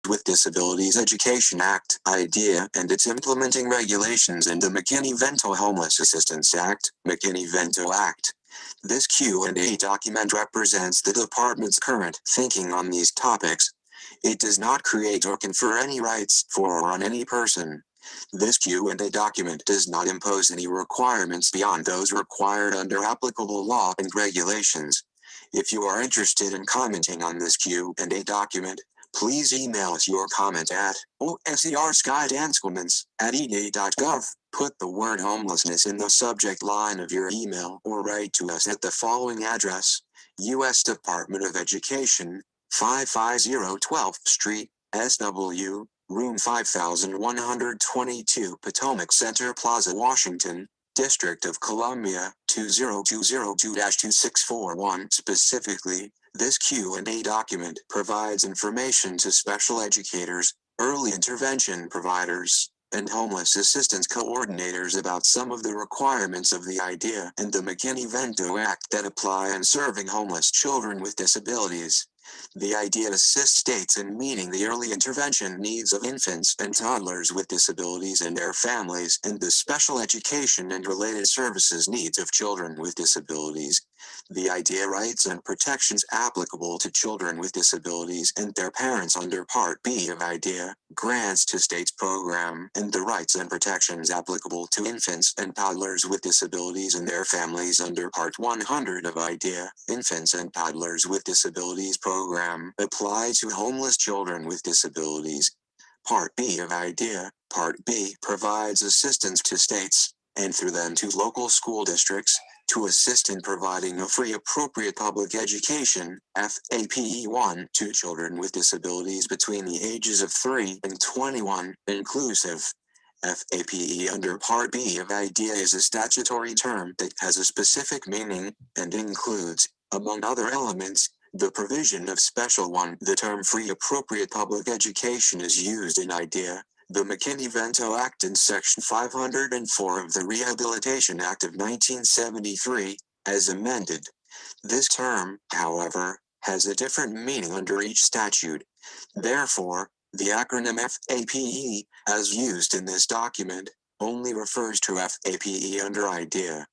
with Disabilities Education Act, IDEA, and its implementing regulations, and the Mckinney Vento Homeless Assistance Act, Mckinney Vento Act. This Q&A document represents the department's current thinking on these topics. It does not create or confer any rights for or on any person. This Q&A document does not impose any requirements beyond those required under applicable law and regulations. If you are interested in commenting on this Q&A document, please email us your comment at oserskydance@eda.gov. Put the word homelessness in the subject line of your email or write to us at the following address: U.S. Department of Education, 550 12th Street, SW, Room 5122, Potomac Center Plaza, Washington, District of Columbia, 20202-2641. Specifically, this Q&A document provides information to special educators, early intervention providers, and homeless assistance coordinators about some of the requirements of the IDEA and the Mckinney Vento Act that apply in serving homeless children with disabilities. The IDEA assists states in meeting the early intervention needs of infants and toddlers with disabilities and their families, and the special education and related services needs of children with disabilities. The IDEA rights and protections applicable to children with disabilities and their parents under Part B of IDEA grants to states program, and the rights and protections applicable to infants and toddlers with disabilities and their families under Part 100 of IDEA, infants and toddlers with disabilities program, apply to homeless children with disabilities. Part B of IDEA, Part B provides assistance to states, and through them to local school districts, to assist in providing a free appropriate public education, FAPE1, to children with disabilities between the ages of 3 and 21, inclusive. FAPE under Part B of IDEA is a statutory term that has a specific meaning, and includes, among other elements, the provision of Special 1. The term free appropriate public education is used in IDEA, the Mckinney Vento Act, and Section 504 of the Rehabilitation Act of 1973, as amended. This term, however, has a different meaning under each statute. Therefore, the acronym FAPE, as used in this document, only refers to FAPE under IDEA.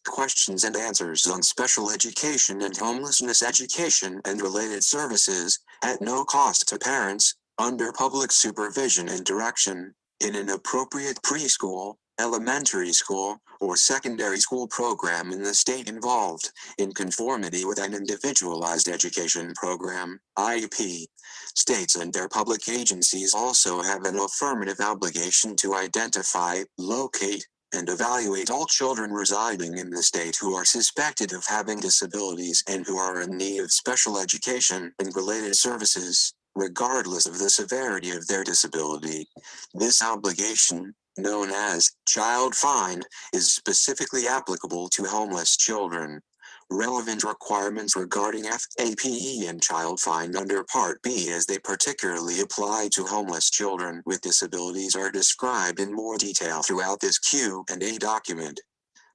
Questions and answers on special education and homelessness education and related services, at no cost to parents, under public supervision and direction, in an appropriate preschool, elementary school, or secondary school program in the state involved, in conformity with an individualized education program, IEP. States and their public agencies also have an affirmative obligation to identify, locate, and evaluate all children residing in the state who are suspected of having disabilities and who are in need of special education and related services, regardless of the severity of their disability. This obligation, known as child find, is specifically applicable to homeless children. Relevant requirements regarding FAPE and child find under Part B as they particularly apply to homeless children with disabilities are described in more detail throughout this Q&A document.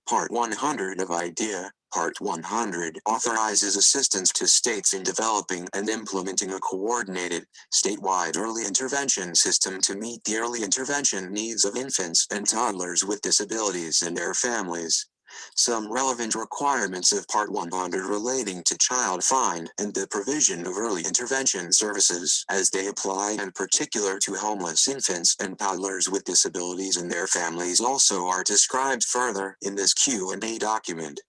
Part 100 of IDEA, Part 100 authorizes assistance to states in developing and implementing a coordinated, statewide early intervention system to meet the early intervention needs of infants and toddlers with disabilities and their families. Some relevant requirements of Part 100 relating to child find and the provision of early intervention services as they apply in particular to homeless infants and toddlers with disabilities and their families also are described further in this Q&A document.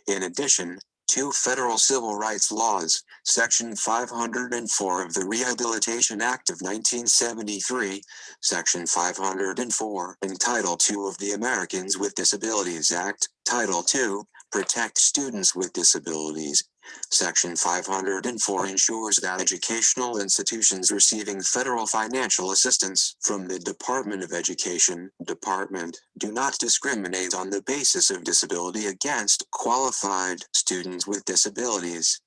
In addition, two federal civil rights laws, Section 504 of the Rehabilitation Act of 1973, Section 504, and Title II of the Americans with Disabilities Act, Title II, protect students with disabilities. Section 504 ensures that educational institutions receiving federal financial assistance from the Department of Education, do not discriminate on the basis of disability against qualified students with disabilities.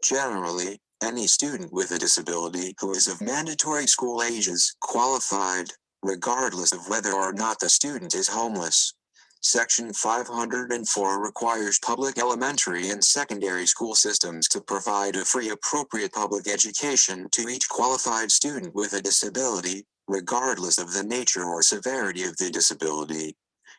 Generally, any student with a disability who is of mandatory school age is qualified, regardless of whether or not the student is homeless. Section 504 requires public elementary and secondary school systems to provide a free appropriate public education to each qualified student with a disability, regardless of the nature or severity of the disability.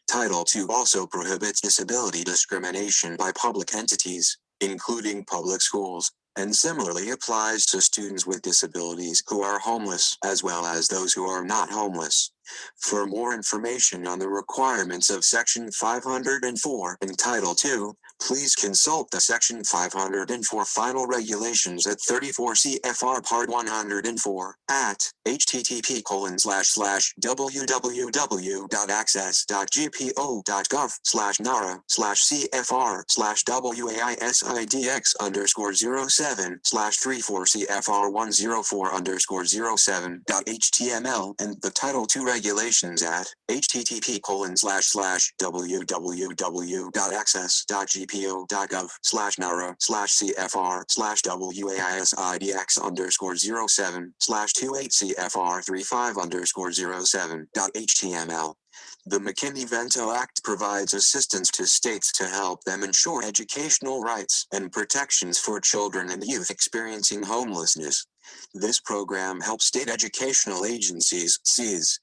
Title II also prohibits disability discrimination by public entities, including public schools, and similarly applies to students with disabilities who are homeless as well as those who are not homeless. For more information on the requirements of Section 504 and Title II, please consult the Section 504 final regulations at 34 CFR Part 104 at http://www.access.gpo.gov/NARA/CFR/WAISIDX_07/34CFR1007.html and the Title II regulations at http://www.access.gpo.gov/NARA/CFR/WAISIDX_07/28CFR35_07.html. The McKinney Vento Act provides assistance to states to help them ensure educational rights and protections for children and youth experiencing homelessness. This program helps state educational agencies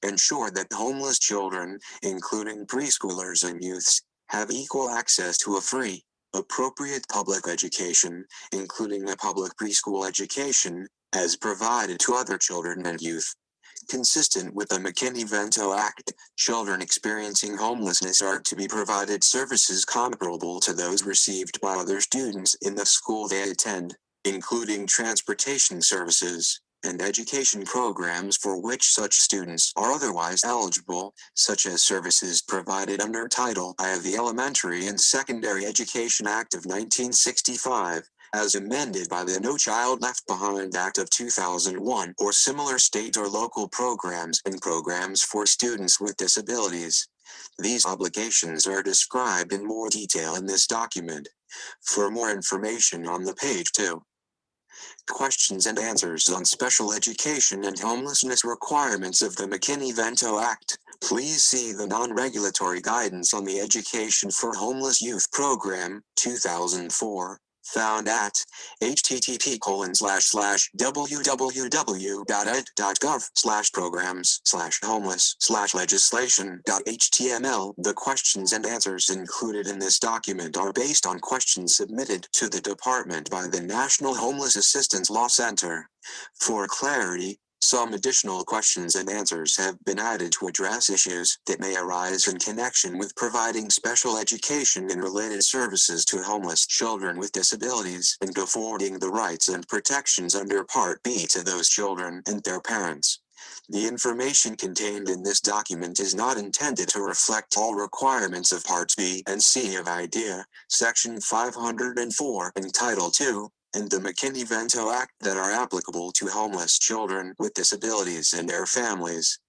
ensure that homeless children, including preschoolers and youths, have equal access to a free, appropriate public education, including a public preschool education, as provided to other children and youth. Consistent with the McKinney Vento Act, children experiencing homelessness are to be provided services comparable to those received by other students in the school they attend, including transportation services and education programs for which such students are otherwise eligible, such as services provided under Title I of the Elementary and Secondary Education Act of 1965, as amended by the No Child Left Behind Act of 2001, or similar state or local programs and programs for students with disabilities. These obligations are described in more detail in this document. For more information on the page 2. Questions and answers on special education and homelessness requirements of the McKinney Vento Act, please see the Non-Regulatory Guidance on the Education for Homeless Youth Program, 2004. Found at http://www.ed.gov/programs/homeless/legislation.html. The questions and answers included in this document are based on questions submitted to the department by the National Homeless Assistance Law Center. For clarity, some additional questions and answers have been added to address issues that may arise in connection with providing special education and related services to homeless children with disabilities and affording the rights and protections under Part B to those children and their parents. The information contained in this document is not intended to reflect all requirements of Parts B and C of IDEA, Section 504 and Title II, and the McKinney Vento Act that are applicable to homeless children with disabilities and their families.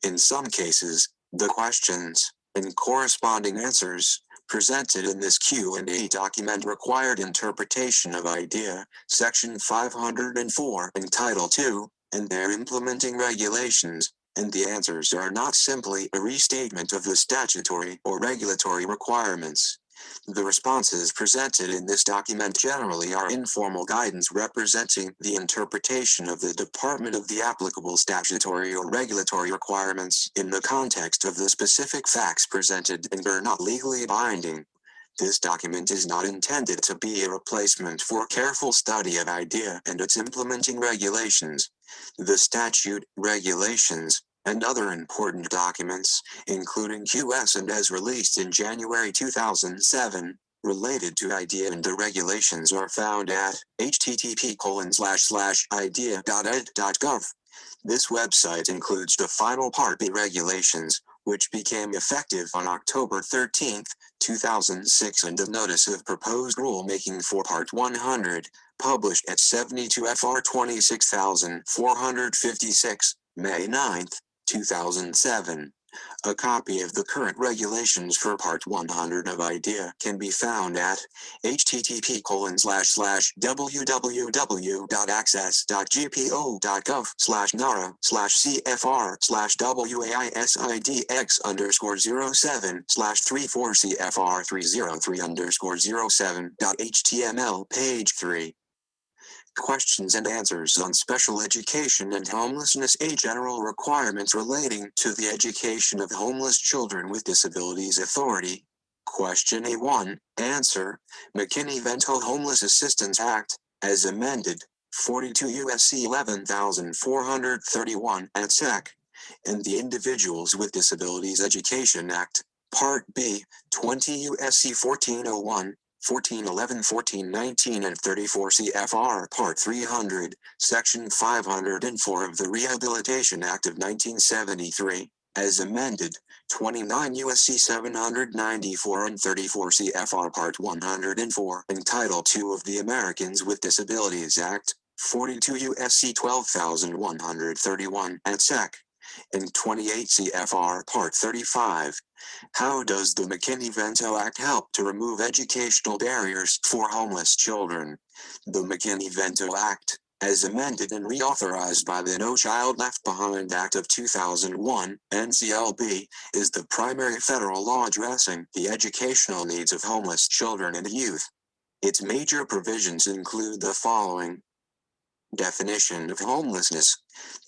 In some cases, the questions and corresponding answers presented in this Q&A document required interpretation of IDEA, Section 504 and Title II, and their implementing regulations, and the answers are not simply a restatement of the statutory or regulatory requirements. The responses presented in this document generally are informal guidance representing the interpretation of the department of the applicable statutory or regulatory requirements in the context of the specific facts presented and are not legally binding. This document is not intended to be a replacement for careful study of IDEA and its implementing regulations. The statute, regulations, and other important documents, including QS and as released in January 2007, related to IDEA and the regulations are found at http://idea.ed.gov. This website includes the final Part B regulations, which became effective on October 13, 2006, and a notice of proposed rulemaking for Part 100, published at 72 FR 26456, May 9, 2007. A copy of the current regulations for Part 100 of IDEA can be found at http://www.access.gpo.gov/nara/CFR/WAISIDX_007/340CFR307.html page 3. Questions and answers on special education and homelessness. A general requirements relating to the education of homeless children with disabilities authority. Question A1. Answer. McKinney Vento Homeless Assistance Act, as amended, 42 U.S.C. 11,431 et seq., and the Individuals with Disabilities Education Act, Part B, 20 U.S.C. 1401. 1411, 1419, and 34 CFR Part 300, Section 504 of the Rehabilitation Act of 1973, as amended, 29 U.S.C. 794 and 34 CFR Part 104, and Title II of the Americans with Disabilities Act, 42 U.S.C. 12,131 et seq., and 28 CFR Part 35. How does the McKinney Vento Act help to remove educational barriers for homeless children? The McKinney Vento Act, as amended and reauthorized by the No Child Left Behind Act of 2001, NCLB, is the primary federal law addressing the educational needs of homeless children and youth. Its major provisions include the following. Definition of homelessness.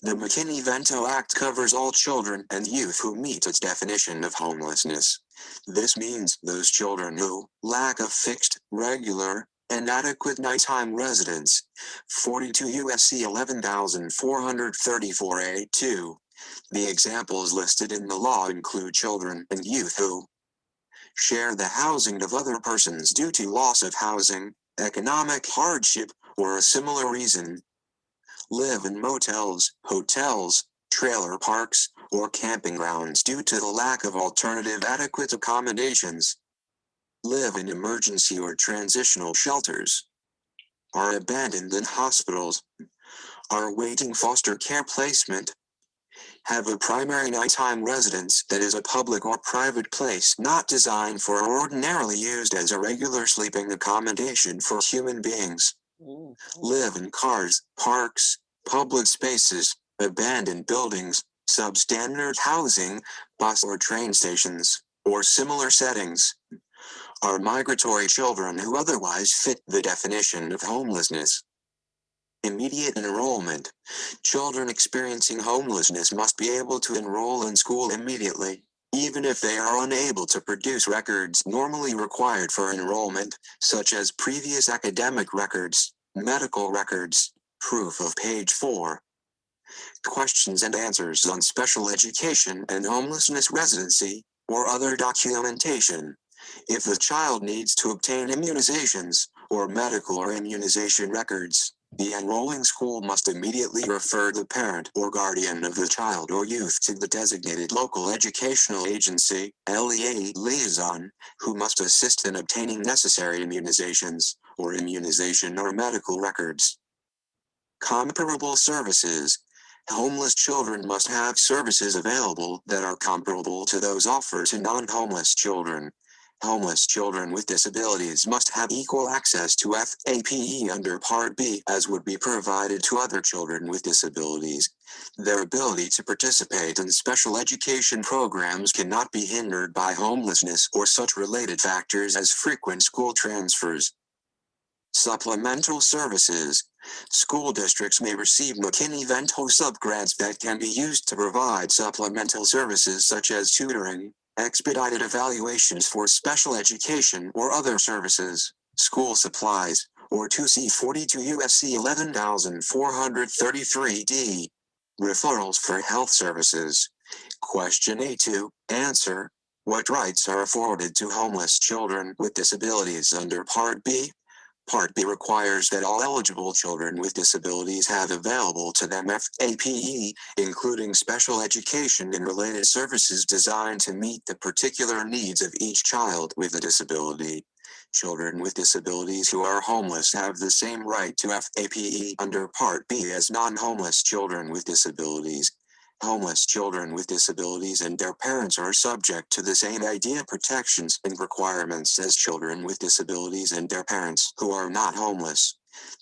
The McKinney Vento Act covers all children and youth who meet its definition of homelessness. This means those children who lack a fixed, regular, and adequate nighttime residence. 42 U.S.C. 11,434a2. The examples listed in the law include children and youth who share the housing of other persons due to loss of housing, economic hardship, or a similar reason. Live in motels, hotels, trailer parks, or camping grounds due to the lack of alternative adequate accommodations. Live in emergency or transitional shelters. Are abandoned in hospitals. Are awaiting foster care placement. Have a primary nighttime residence that is a public or private place not designed for or ordinarily used as a regular sleeping accommodation for human beings. Live in cars, parks, public spaces, abandoned buildings, substandard housing, bus or train stations, or similar settings. Are migratory children who otherwise fit the definition of homelessness. Immediate enrollment. Children experiencing homelessness must be able to enroll in school immediately, even if they are unable to produce records normally required for enrollment, such as previous academic records, medical records, proof of page 4. Questions and answers on special education and homelessness residency, or other documentation. If the child needs to obtain immunizations, or medical or immunization records, the enrolling school must immediately refer the parent or guardian of the child or youth to the designated local educational agency, LEA liaison, who must assist in obtaining necessary immunizations, or immunization or medical records. Comparable services. Homeless children must have services available that are comparable to those offered to non-homeless children. Homeless children with disabilities must have equal access to FAPE under Part B as would be provided to other children with disabilities. Their ability to participate in special education programs cannot be hindered by homelessness or such related factors as frequent school transfers. Supplemental services. School districts may receive McKinney Vento subgrants that can be used to provide supplemental services such as tutoring, expedited evaluations for special education or other services, school supplies, or 2C42 U.S.C. 11,433d. Referrals for health services. Question A2. Answer. What rights are afforded to homeless children with disabilities under Part B? Part B requires that all eligible children with disabilities have available to them FAPE, including special education and related services designed to meet the particular needs of each child with a disability. Children with disabilities who are homeless have the same right to FAPE under Part B as non-homeless children with disabilities. Homeless children with disabilities and their parents are subject to the same IDEA protections and requirements as children with disabilities and their parents who are not homeless.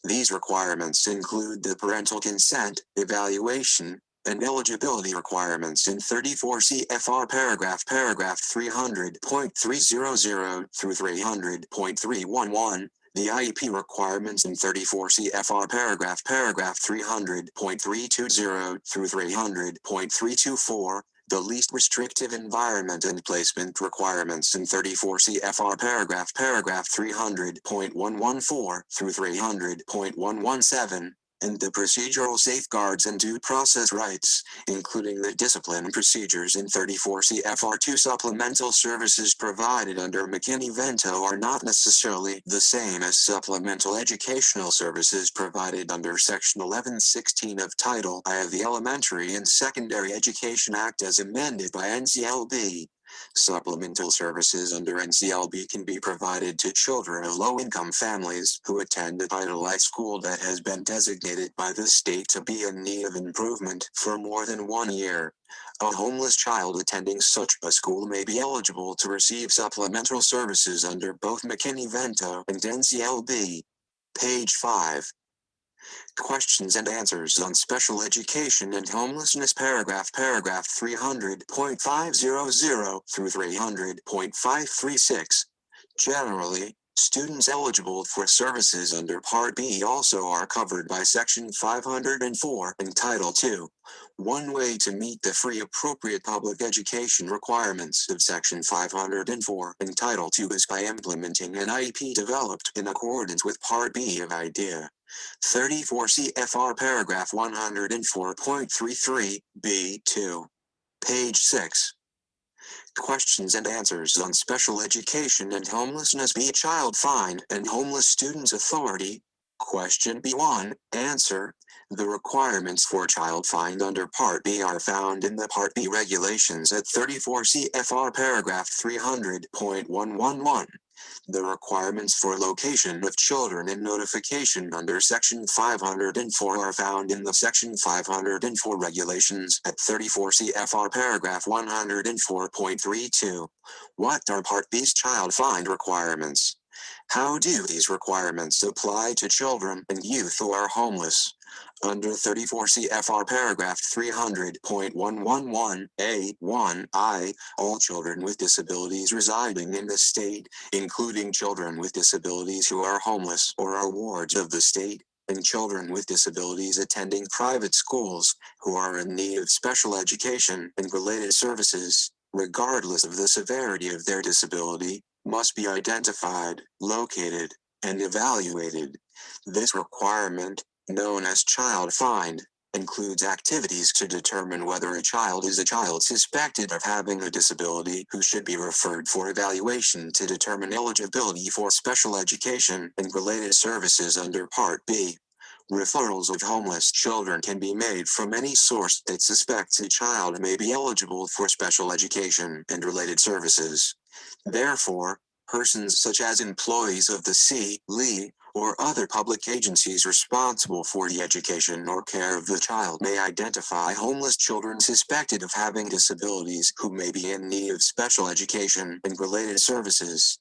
These requirements include the parental consent, evaluation, and eligibility requirements in 34 CFR paragraph 300.300 through 300.311, the IEP requirements in 34 CFR paragraph 300.320 through 300.324, the least restrictive environment and placement requirements in 34 CFR paragraph 300.114 through 300.117, and the procedural safeguards and due process rights, including the discipline procedures in 34 CFR 2. Supplemental services provided under Mckinney Vento are not necessarily the same as supplemental educational services provided under Section 1116 of Title I of the Elementary and Secondary Education Act as amended by NCLB. Supplemental services under NCLB can be provided to children of low-income families who attend a Title I school that has been designated by the state to be in need of improvement for more than 1 year. A homeless child attending such a school may be eligible to receive supplemental services under both Mckinney Vento and NCLB. Page 5. Questions and answers on special education and homelessness paragraph 300.500 through 300.536. Generally, students eligible for services under Part B also are covered by Section 504 and Title II. One way to meet the free appropriate public education requirements of Section 504 and Title II is by implementing an IEP developed in accordance with Part B of IDEA. 34 CFR paragraph 104.33 B2. Page 6. Questions and answers on special education and homelessness. B. Child Find and Homeless Students Authority. Question B1. Answer. The requirements for child find under Part B are found in the Part B regulations at 34 CFR paragraph 300.111. The requirements for location of children and notification under Section 504 are found in the Section 504 regulations at 34 CFR paragraph 104.32. What are Part B's child find requirements? How do these requirements apply to children and youth who are homeless? Under 34 CFR paragraph 300.111a1I, all children with disabilities residing in the state, including children with disabilities who are homeless or are wards of the state, and children with disabilities attending private schools, who are in need of special education and related services, regardless of the severity of their disability, must be identified, located, and evaluated. This requirement, known as child find, includes activities to determine whether a child is a child suspected of having a disability who should be referred for evaluation to determine eligibility for special education and related services under Part B. Referrals of homeless children can be made from any source that suspects a child may be eligible for special education and related services. Therefore, persons such as employees of the CLE or other public agencies responsible for the education or care of the child may identify homeless children suspected of having disabilities who may be in need of special education and related services.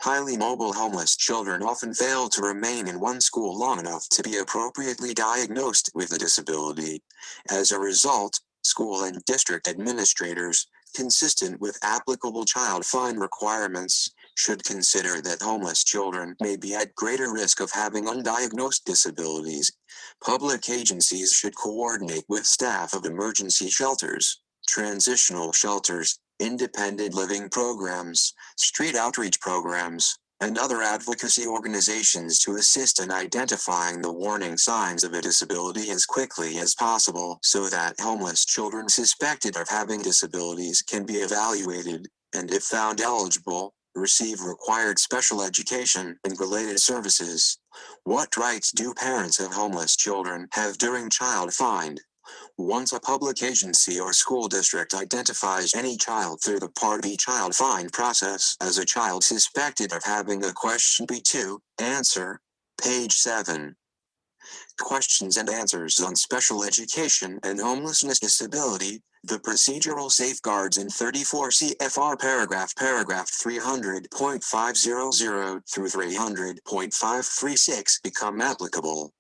Highly mobile homeless children often fail to remain in one school long enough to be appropriately diagnosed with a disability. As a result, school and district administrators, consistent with applicable child find requirements, should consider that homeless children may be at greater risk of having undiagnosed disabilities. Public agencies should coordinate with staff of emergency shelters, transitional shelters, independent living programs, street outreach programs, and other advocacy organizations to assist in identifying the warning signs of a disability as quickly as possible so that homeless children suspected of having disabilities can be evaluated, and if found eligible, receive required special education and related services. What rights do parents of homeless children have during child find? Once a public agency or school district identifies any child through the Part B child find process as a child suspected of having a question B2, answer, page 7. Questions and answers on special education and homelessness disability. The procedural safeguards in 34 CFR paragraph 300.500 through 300.536 become applicable.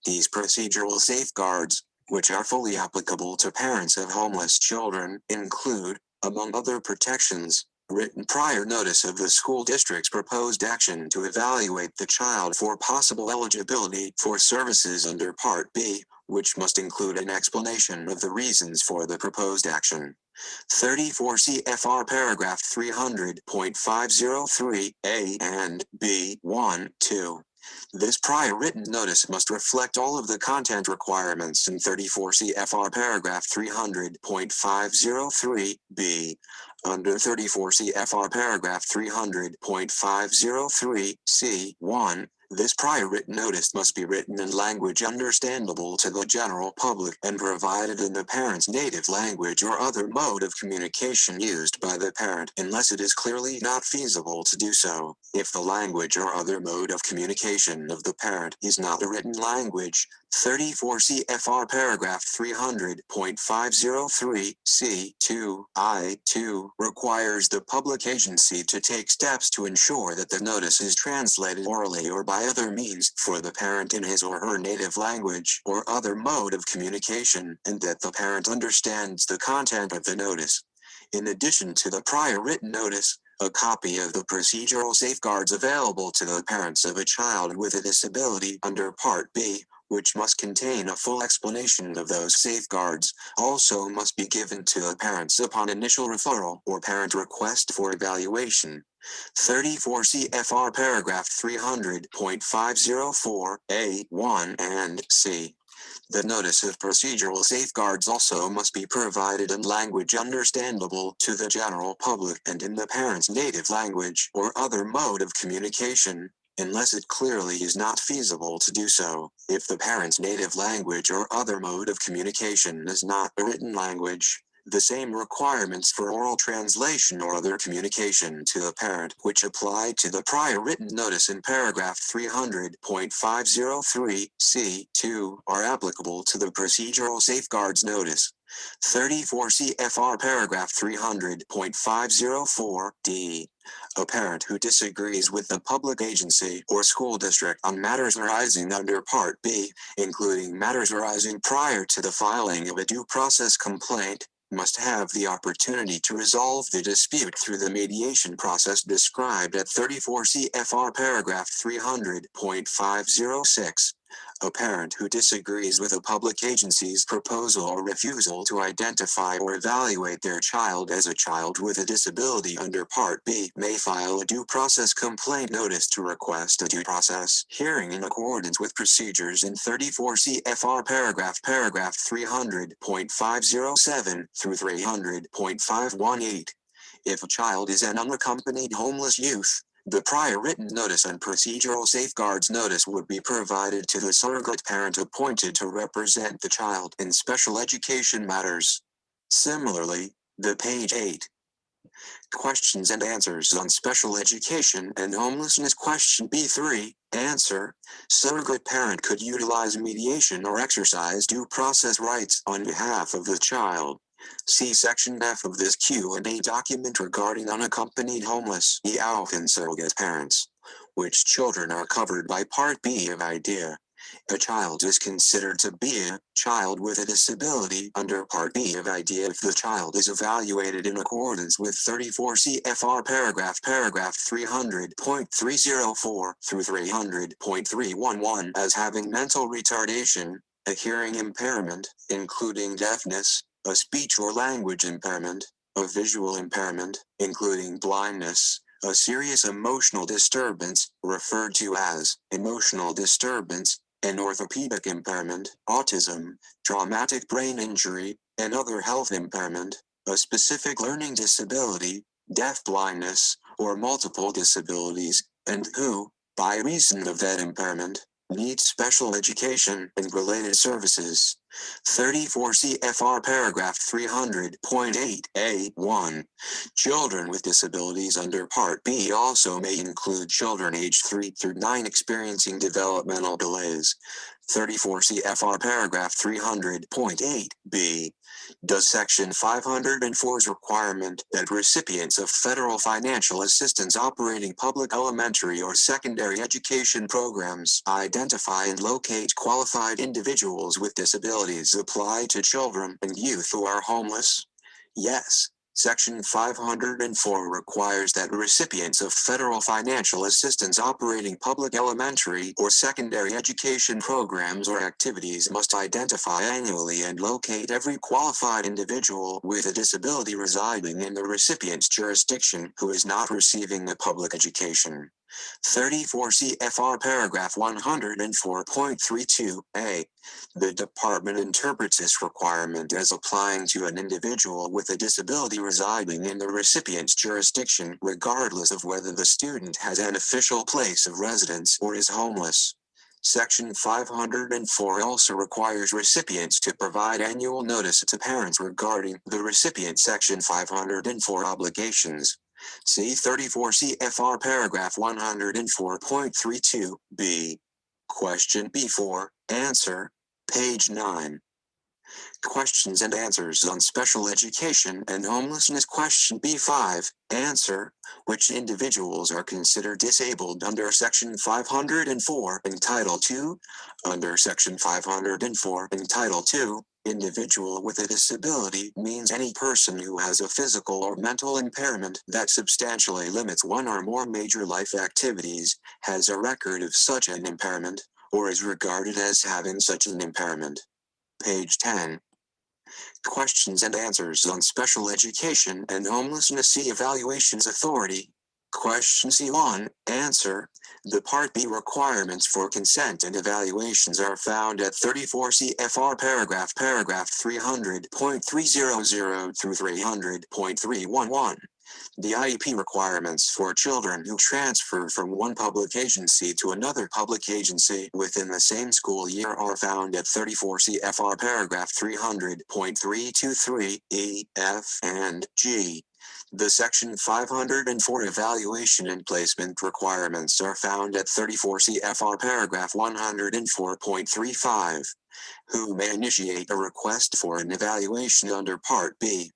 These procedural safeguards, which are fully applicable to parents of homeless children, include, among other protections, written prior notice of the school district's proposed action to evaluate the child for possible eligibility for services under Part B, which must include an explanation of the reasons for the proposed action. 34 CFR paragraph 300.503 A and B 1, 2. This prior written notice must reflect all of the content requirements in 34 CFR paragraph 300.503 B. Under 34 CFR paragraph 300.503 C 1, this prior written notice must be written in language understandable to the general public and provided in the parent's native language or other mode of communication used by the parent unless it is clearly not feasible to do so. If the language or other mode of communication of the parent is not a written language, 34 CFR paragraph 300.503 C2 I2 requires the public agency to take steps to ensure that the notice is translated orally or by other means for the parent in his or her native language or other mode of communication, and that the parent understands the content of the notice. In addition to the prior written notice, a copy of the procedural safeguards available to the parents of a child with a disability under Part B, which must contain a full explanation of those safeguards, also must be given to the parents upon initial referral or parent request for evaluation. 34 CFR paragraph 300.504 A1 and C. The notice of procedural safeguards also must be provided in language understandable to the general public and in the parent's native language or other mode of communication, unless it clearly is not feasible to do so. If the parent's native language or other mode of communication is not a written language, the same requirements for oral translation or other communication to the parent which apply to the prior written notice in paragraph 300.503 C2 are applicable to the procedural safeguards notice. 34 CFR paragraph 300.504 D. A parent who disagrees with the public agency or school district on matters arising under Part B, including matters arising prior to the filing of a due process complaint, must have the opportunity to resolve the dispute through the mediation process described at 34 CFR paragraph 300.506. A parent who disagrees with a public agency's proposal or refusal to identify or evaluate their child as a child with a disability under Part B may file a due process complaint notice to request a due process hearing in accordance with procedures in 34 CFR paragraph 300.507 through 300.518. If a child is an unaccompanied homeless youth, the prior written notice and procedural safeguards notice would be provided to the surrogate parent appointed to represent the child in special education matters. Similarly, the page 8. Questions and answers on special education and homelessness. Question B3. Answer. Surrogate parent could utilize mediation or exercise due process rights on behalf of the child. See Section F of this Q&A document regarding unaccompanied homeless orphan surrogate parents. Which children are covered by Part B of IDEA? A child is considered to be a child with a disability under Part B of IDEA if the child is evaluated in accordance with 34 CFR paragraph 300.304 through 300.311 as having mental retardation, a hearing impairment, including deafness, a speech or language impairment, a visual impairment, including blindness, a serious emotional disturbance, referred to as emotional disturbance, an orthopedic impairment, autism, traumatic brain injury, and other health impairment, a specific learning disability, deaf-blindness, or multiple disabilities, and who, by reason of that impairment, needs special education and related services. 34 CFR paragraph 300.8 A1. Children with disabilities under Part B also may include children aged 3 through 9 experiencing developmental delays. 34 CFR paragraph 300.8b. Does Section 504's requirement that recipients of federal financial assistance operating public elementary or secondary education programs identify and locate qualified individuals with disabilities apply to children and youth who are homeless? Yes. Section 504 requires that recipients of federal financial assistance operating public elementary or secondary education programs or activities must identify annually and locate every qualified individual with a disability residing in the recipient's jurisdiction who is not receiving a public education. 34 CFR paragraph 104.32a. The Department interprets this requirement as applying to an individual with a disability residing in the recipient's jurisdiction, regardless of whether the student has an official place of residence or is homeless. Section 504 also requires recipients to provide annual notice to parents regarding the recipient's Section 504 obligations. See 34 CFR paragraph 104.32b. Question B4, answer, page 9. Questions and answers on special education and homelessness. Question B5, answer, which individuals are considered disabled under Section 504 in Title II? Under Section 504 in Title II, individual with a disability means any person who has a physical or mental impairment that substantially limits one or more major life activities, has a record of such an impairment, or is regarded as having such an impairment. Page 10. Questions and answers on special education and homelessness. See Evaluations Authority. Question C1, answer. The Part B requirements for consent and evaluations are found at 34 CFR paragraph 300.300 through 300.311. The IEP requirements for children who transfer from one public agency to another public agency within the same school year are found at 34 CFR paragraph 300.323 E, F, and G. The Section 504 evaluation and placement requirements are found at 34 CFR paragraph 104.35. Who may initiate a request for an evaluation under Part B?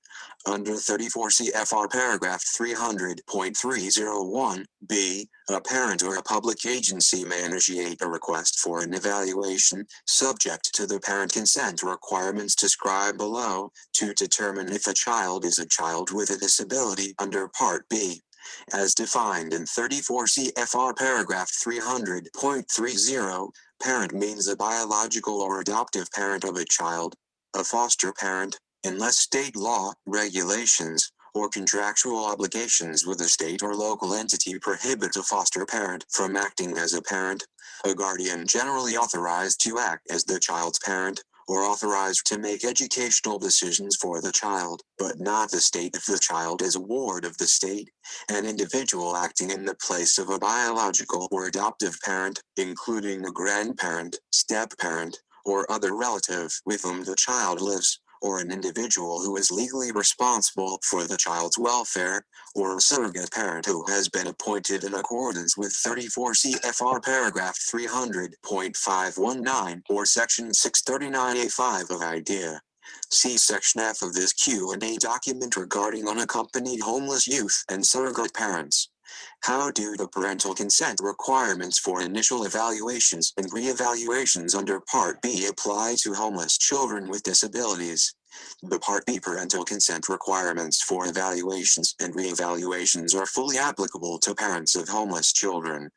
Under 34 CFR paragraph 300.301b, a parent or a public agency may initiate a request for an evaluation, subject to the parent consent requirements described below, to determine if a child is a child with a disability under Part B. As defined in 34 CFR paragraph 300.30, parent means a biological or adoptive parent of a child, a foster parent, unless state law, regulations, or contractual obligations with a state or local entity prohibit a foster parent from acting as a parent, a guardian generally authorized to act as the child's parent, or authorized to make educational decisions for the child, but not the state if the child is a ward of the state, an individual acting in the place of a biological or adoptive parent, including a grandparent, step-parent, or other relative with whom the child lives, or an individual who is legally responsible for the child's welfare, or a surrogate parent who has been appointed in accordance with 34 CFR paragraph 300.519 or Section 639A5 of IDEA. See Section F of this Q&A document regarding unaccompanied homeless youth and surrogate parents. How do the parental consent requirements for initial evaluations and re-evaluations under Part B apply to homeless children with disabilities? The Part B parental consent requirements for evaluations and re-evaluations are fully applicable to parents of homeless children.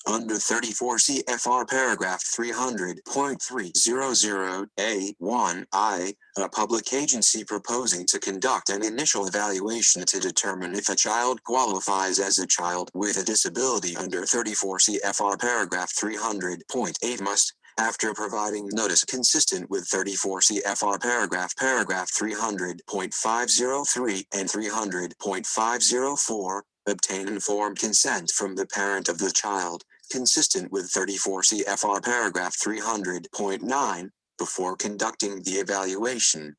Under 34 CFR paragraph 300.300A1I, a public agency proposing to conduct an initial evaluation to determine if a child qualifies as a child with a disability under 34 CFR paragraph 300.8 must, after providing notice consistent with 34 CFR paragraph 300.503 and 300.504, obtain informed consent from the parent of the child, consistent with 34 CFR paragraph 300.9, before conducting the evaluation.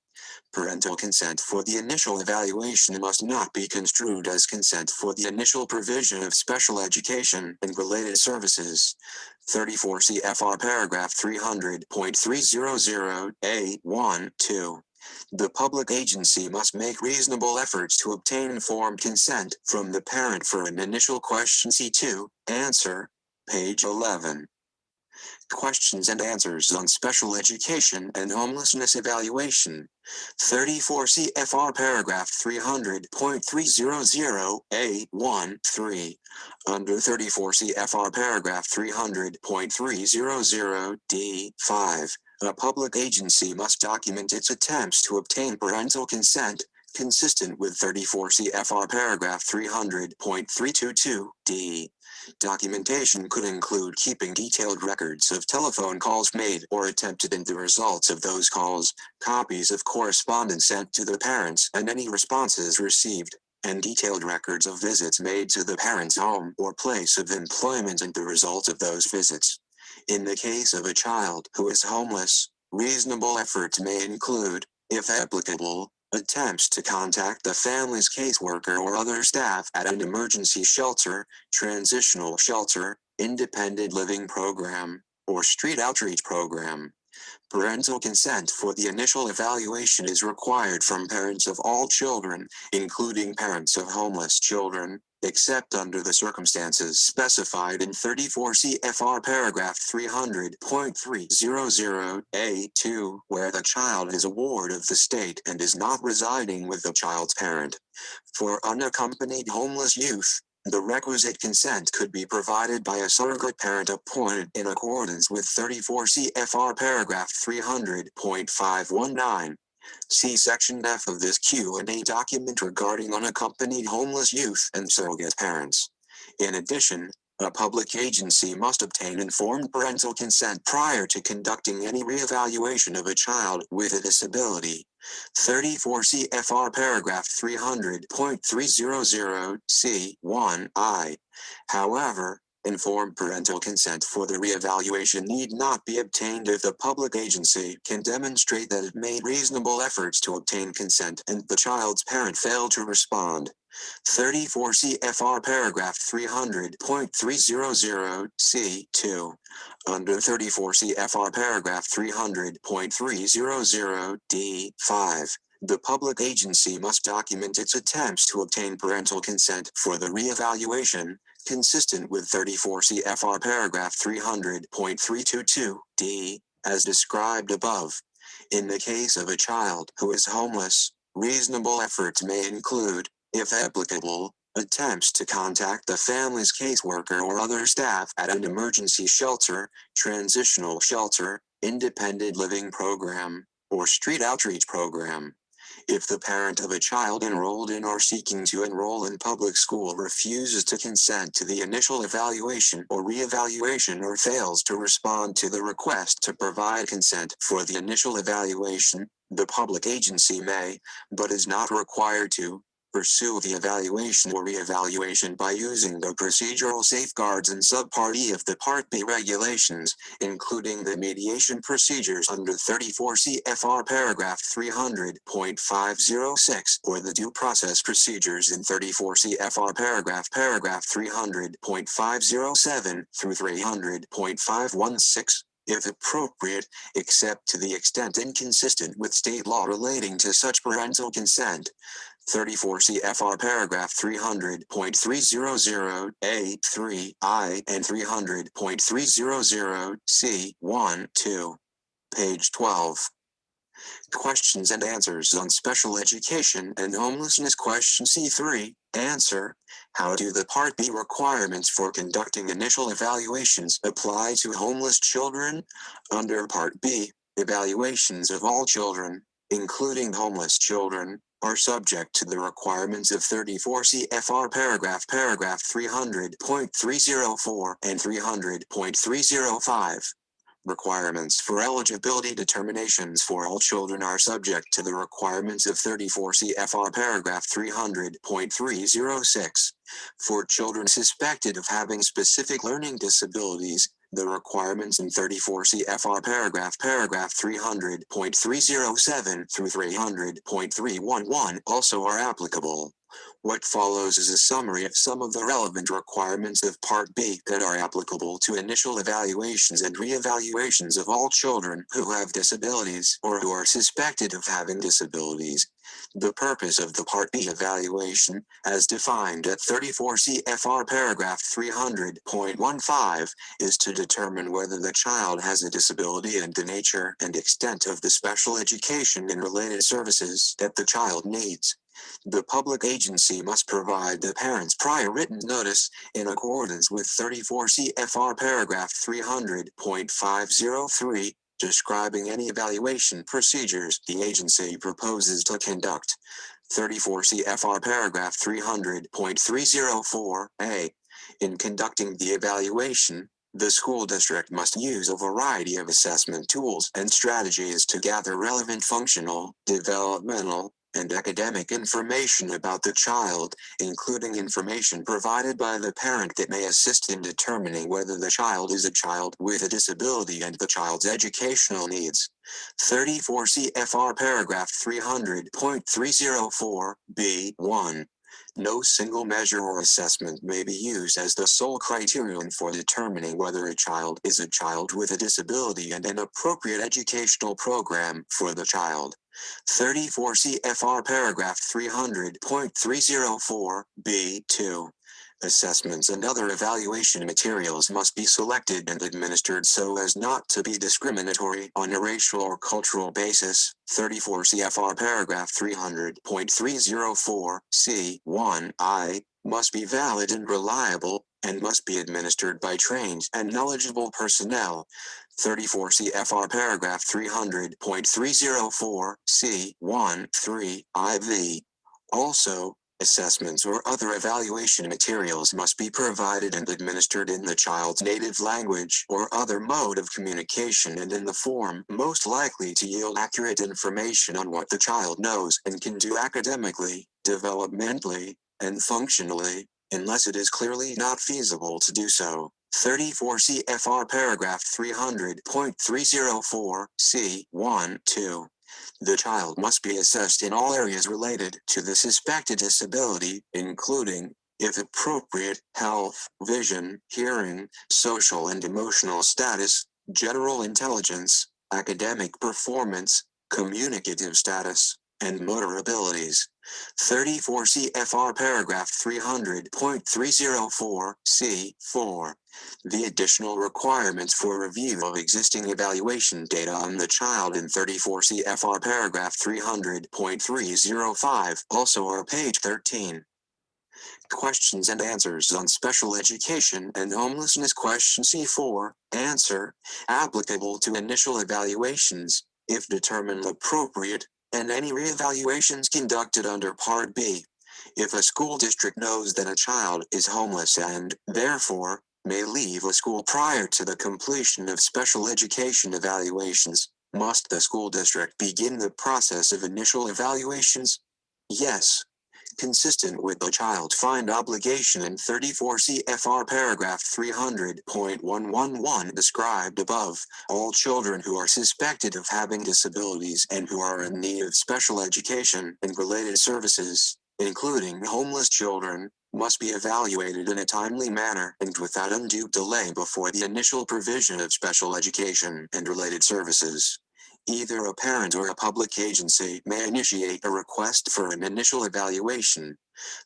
Parental consent for the initial evaluation must not be construed as consent for the initial provision of special education and related services. 34 CFR paragraph 300.300A1-2. The public agency must make reasonable efforts to obtain informed consent from the parent for an initial question. C2, answer, page 11. Questions and answers on special education and homelessness evaluation. 34 CFR paragraph 300.300A1-3. Under 34 CFR paragraph 300.300D5, a public agency must document its attempts to obtain parental consent consistent with 34 CFR paragraph 300.322D. Documentation could include keeping detailed records of telephone calls made or attempted and the results of those calls, copies of correspondence sent to the parents and any responses received, and detailed records of visits made to the parent's home or place of employment and the results of those visits. In the case of a child who is homeless, reasonable efforts may include, if applicable, attempts to contact the family's caseworker or other staff at an emergency shelter, transitional shelter, independent living program, or street outreach program. Parental consent for the initial evaluation is required from parents of all children, including parents of homeless children, except under the circumstances specified in 34 CFR paragraph 300.300A2, where the child is a ward of the state and is not residing with the child's parent. For unaccompanied homeless youth, the requisite consent could be provided by a surrogate parent appointed in accordance with 34 CFR paragraph 300.519. See Section F of this Q&A document regarding unaccompanied homeless youth and surrogate parents. In addition, a public agency must obtain informed parental consent prior to conducting any reevaluation of a child with a disability. 34 CFR paragraph 300.300C1I. However, informed parental consent for the reevaluation need not be obtained if the public agency can demonstrate that it made reasonable efforts to obtain consent and the child's parent failed to respond. 34 CFR paragraph 300.300C2. Under 34 CFR paragraph 300.300D5, the public agency must document its attempts to obtain parental consent for the reevaluation, consistent with 34 CFR paragraph 300.322D, as described above. In the case of a child who is homeless, reasonable efforts may include, if applicable, attempts to contact the family's caseworker or other staff at an emergency shelter, transitional shelter, independent living program, or street outreach program. If the parent of a child enrolled in or seeking to enroll in public school refuses to consent to the initial evaluation or reevaluation or fails to respond to the request to provide consent for the initial evaluation, the public agency may, but is not required to, pursue the evaluation or reevaluation by using the procedural safeguards in Subpart E of the Part B regulations, including the mediation procedures under 34 CFR paragraph 300.506 or the due process procedures in 34 CFR paragraph 300.507 through 300.516. If appropriate, except to the extent inconsistent with state law relating to such parental consent. 34 CFR paragraph 300.300A3I and 300.300C1-2. Page 12. Questions and answers on special education and homelessness. Question C3, answer. How do the Part B requirements for conducting initial evaluations apply to homeless children? Under Part B, evaluations of all children, including homeless children, are subject to the requirements of 34 CFR paragraph 300.304 and 300.305. Requirements for eligibility determinations for all children are subject to the requirements of 34 CFR paragraph 300.306. For children suspected of having specific learning disabilities, The requirements in 34 CFR paragraph 300.307 through 300.311 also are applicable. What follows is a summary of some of the relevant requirements of Part B that are applicable to initial evaluations and re-evaluations of all children who have disabilities or who are suspected of having disabilities. The purpose of the Part B evaluation, as defined at 34 CFR paragraph 300.15, is to determine whether the child has a disability and the nature and extent of the special education and related services that the child needs. The public agency must provide the parents prior written notice in accordance with 34 CFR paragraph 300.503, describing any evaluation procedures the agency proposes to conduct. 34 CFR paragraph 300.304a. In conducting the evaluation, the school district must use a variety of assessment tools and strategies to gather relevant functional, developmental, and academic information about the child, including information provided by the parent that may assist in determining whether the child is a child with a disability and the child's educational needs. 34 CFR paragraph 300.304b1. No single measure or assessment may be used as the sole criterion for determining whether a child is a child with a disability and an appropriate educational program for the child. 34 CFR paragraph 300.304b2. Assessments and other evaluation materials must be selected and administered so as not to be discriminatory on a racial or cultural basis. 34 CFR paragraph 300.304c1i must be valid and reliable, and must be administered by trained and knowledgeable personnel. 34 CFR paragraph 300.304c13 IV. Also, assessments or other evaluation materials must be provided and administered in the child's native language or other mode of communication and in the form most likely to yield accurate information on what the child knows and can do academically, developmentally, and functionally, unless it is clearly not feasible to do so. 34 CFR paragraph 300.304c12. The child must be assessed in all areas related to the suspected disability, including, if appropriate, health, vision, hearing, social and emotional status, general intelligence, academic performance, communicative status, and motor abilities. 34 CFR paragraph 300.304c4. The additional requirements for review of existing evaluation data on the child in 34 CFR paragraph 300.305 also are page 13. Questions and answers on special education and homelessness. Question C4. Answer. Applicable to initial evaluations, if determined appropriate, and any reevaluations conducted under Part B. If a school district knows that a child is homeless and, therefore, may leave a school prior to the completion of special education evaluations, must the school district begin the process of initial evaluations? Yes. Consistent with the child find obligation in 34 CFR paragraph 300.111 described above, all children who are suspected of having disabilities and who are in need of special education and related services, including homeless children, must be evaluated in a timely manner and without undue delay before the initial provision of special education and related services. Either a parent or a public agency may initiate a request for an initial evaluation.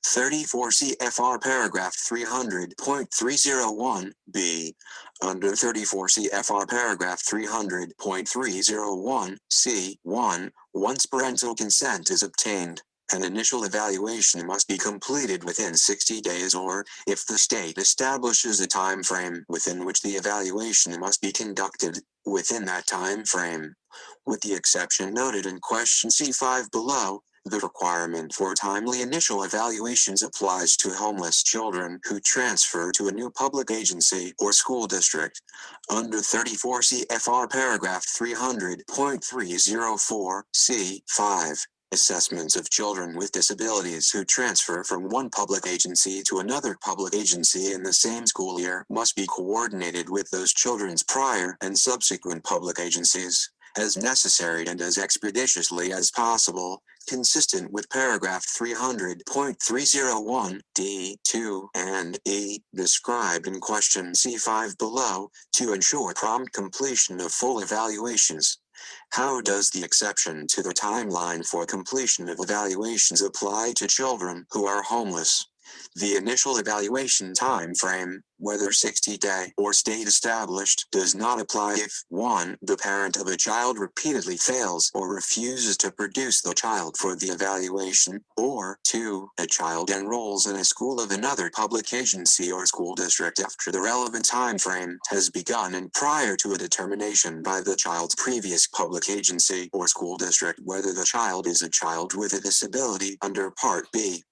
34 CFR paragraph 300.301b. Under 34 CFR paragraph 300.301c1, once parental consent is obtained, an initial evaluation must be completed within 60 days or, if the state establishes a time frame within which the evaluation must be conducted, within that time frame. With the exception noted in question C5 below, the requirement for timely initial evaluations applies to homeless children who transfer to a new public agency or school district. Under 34 CFR paragraph 300.304c5, Assessments of children with disabilities who transfer from one public agency to another public agency in the same school year must be coordinated with those children's prior and subsequent public agencies, as necessary and as expeditiously as possible, consistent with paragraph 300.301 D2 and E described in question C5 below, to ensure prompt completion of full evaluations. How does the exception to the timeline for completion of evaluations apply to children who are homeless? The initial evaluation time frame, whether 60-day or state established, does not apply if 1. The parent of a child repeatedly fails or refuses to produce the child for the evaluation, or 2. A child enrolls in a school of another public agency or school district after the relevant time frame has begun and prior to a determination by the child's previous public agency or school district whether the child is a child with a disability under Part B.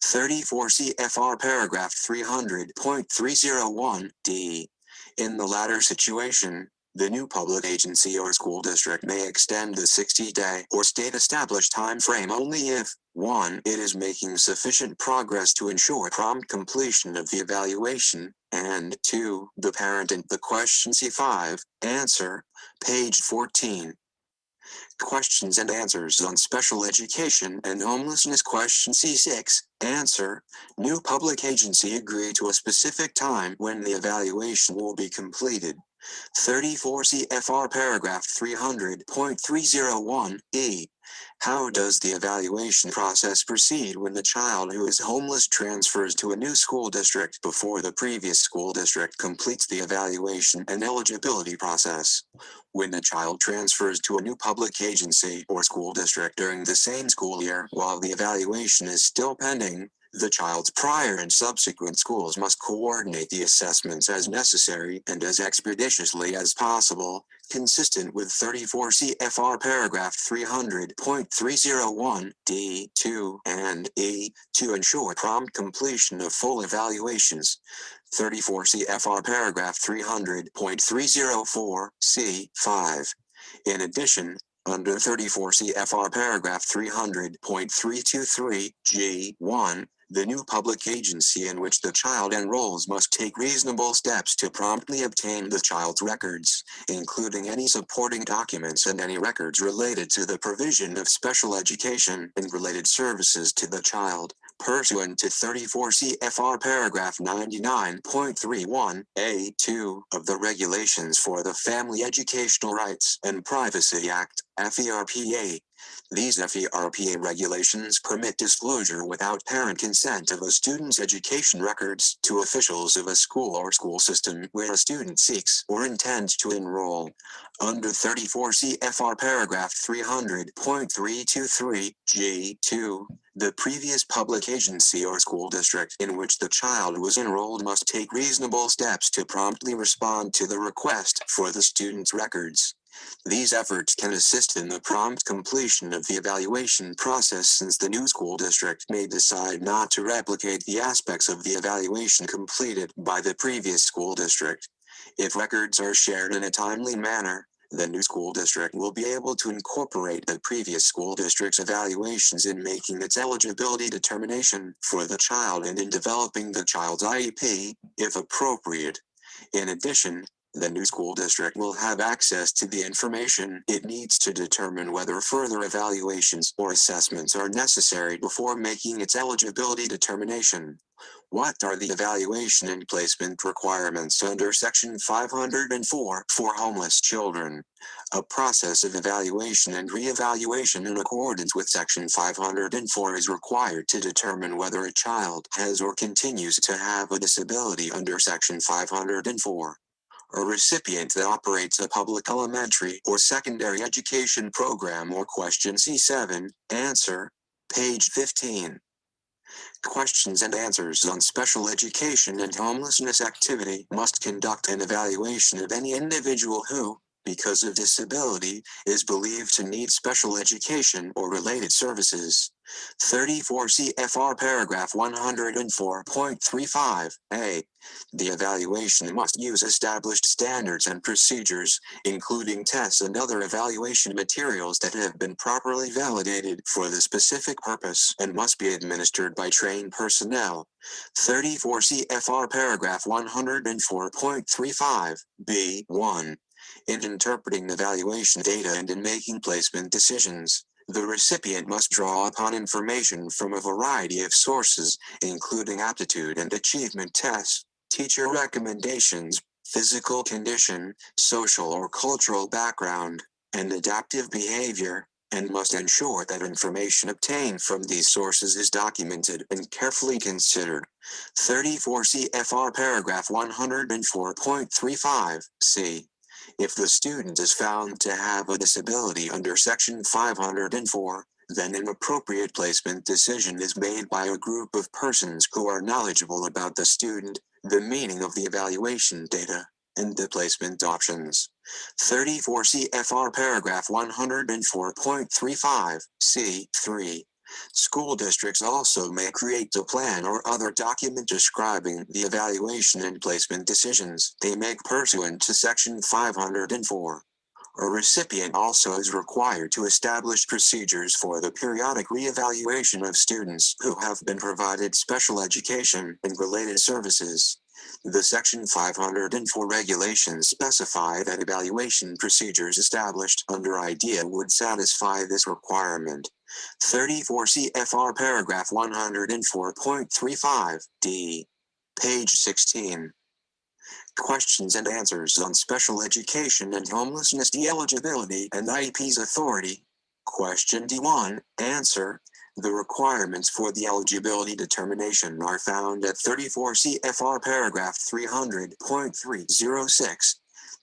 34 CFR paragraph 300.301 D. In the latter situation, the new public agency or school district may extend the 60-day or state-established time frame only if 1. It is making sufficient progress to ensure prompt completion of the evaluation, and 2. The parent in the question C5, answer, page 14. Questions and answers on special education and homelessness. Question C6, answer, new public agency agree to a specific time when the evaluation will be completed. 34 CFR paragraph 300.301 E. How does the evaluation process proceed when the child who is homeless transfers to a new school district before the previous school district completes the evaluation and eligibility process? When the child transfers to a new public agency or school district during the same school year while the evaluation is still pending, the child's prior and subsequent schools must coordinate the assessments as necessary and as expeditiously as possible, consistent with 34 CFR paragraph 300.301 D2 and E, to ensure prompt completion of full evaluations. 34 CFR paragraph 300.304 C5. In addition, under 34 CFR paragraph 300.323 G1, the new public agency in which the child enrolls must take reasonable steps to promptly obtain the child's records, including any supporting documents and any records related to the provision of special education and related services to the child, pursuant to 34 CFR paragraph 99.31 A2 of the Regulations for the Family Educational Rights and Privacy Act, FERPA. These FERPA regulations permit disclosure without parent consent of a student's education records to officials of a school or school system where a student seeks or intends to enroll. Under 34 CFR paragraph 300.323 G2, the previous public agency or school district in which the child was enrolled must take reasonable steps to promptly respond to the request for the student's records. These efforts can assist in the prompt completion of the evaluation process, since the new school district may decide not to replicate the aspects of the evaluation completed by the previous school district. If records are shared in a timely manner, the new school district will be able to incorporate the previous school district's evaluations in making its eligibility determination for the child and in developing the child's IEP, if appropriate. In addition, the new school district will have access to the information it needs to determine whether further evaluations or assessments are necessary before making its eligibility determination. What are the evaluation and placement requirements under Section 504 for homeless children? A process of evaluation and re-evaluation in accordance with Section 504 is required to determine whether a child has or continues to have a disability under Section 504. A recipient that operates a public elementary or secondary education program or question C7, answer, page 15. Questions and answers on special education and homelessness activity must conduct an evaluation of any individual who, because of disability, is believed to need special education or related services. 34 CFR paragraph 104.35a. The evaluation must use established standards and procedures, including tests and other evaluation materials that have been properly validated for the specific purpose and must be administered by trained personnel. 34 CFR paragraph 104.35b1. In interpreting evaluation data and in making placement decisions, the recipient must draw upon information from a variety of sources, including aptitude and achievement tests, teacher recommendations, physical condition, social or cultural background, and adaptive behavior, and must ensure that information obtained from these sources is documented and carefully considered. 34 CFR paragraph 104.35c. If the student is found to have a disability under Section 504, then an appropriate placement decision is made by a group of persons who are knowledgeable about the student, the meaning of the evaluation data, and the placement options. 34 CFR paragraph 104.35c3. School districts also may create a plan or other document describing the evaluation and placement decisions they make pursuant to Section 504. A recipient also is required to establish procedures for the periodic reevaluation of students who have been provided special education and related services. The Section 504 regulations specify that evaluation procedures established under IDEA would satisfy this requirement. 34 CFR paragraph 104.35d. Page 16. Questions and answers on special education and homelessness de-eligibility and IEP's authority. Question D1. Answer. The requirements for the eligibility determination are found at 34 CFR paragraph 300.306.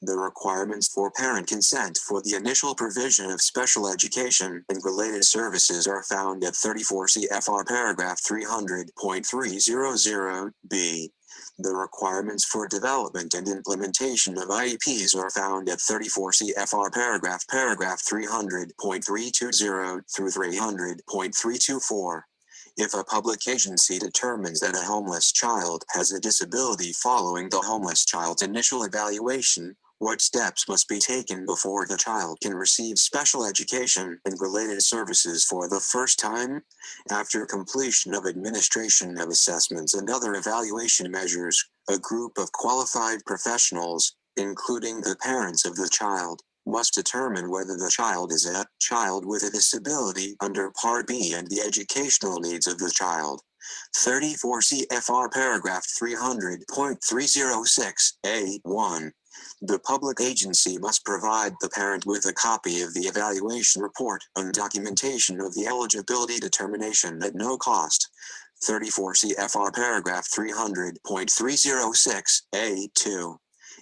The requirements for parent consent for the initial provision of special education and related services are found at 34 CFR paragraph 300.300b. The requirements for development and implementation of IEPs are found at 34 CFR paragraph 300.320 through 300.324. If a public agency determines that a homeless child has a disability following the homeless child's initial evaluation, what steps must be taken before the child can receive special education and related services for the first time? After completion of administration of assessments and other evaluation measures, a group of qualified professionals, including the parents of the child, must determine whether the child is a child with a disability under Part B and the educational needs of the child. 34 CFR paragraph 300.306a1. The public agency must provide the parent with a copy of the evaluation report and documentation of the eligibility determination at no cost. 34 CFR paragraph 300.306a2.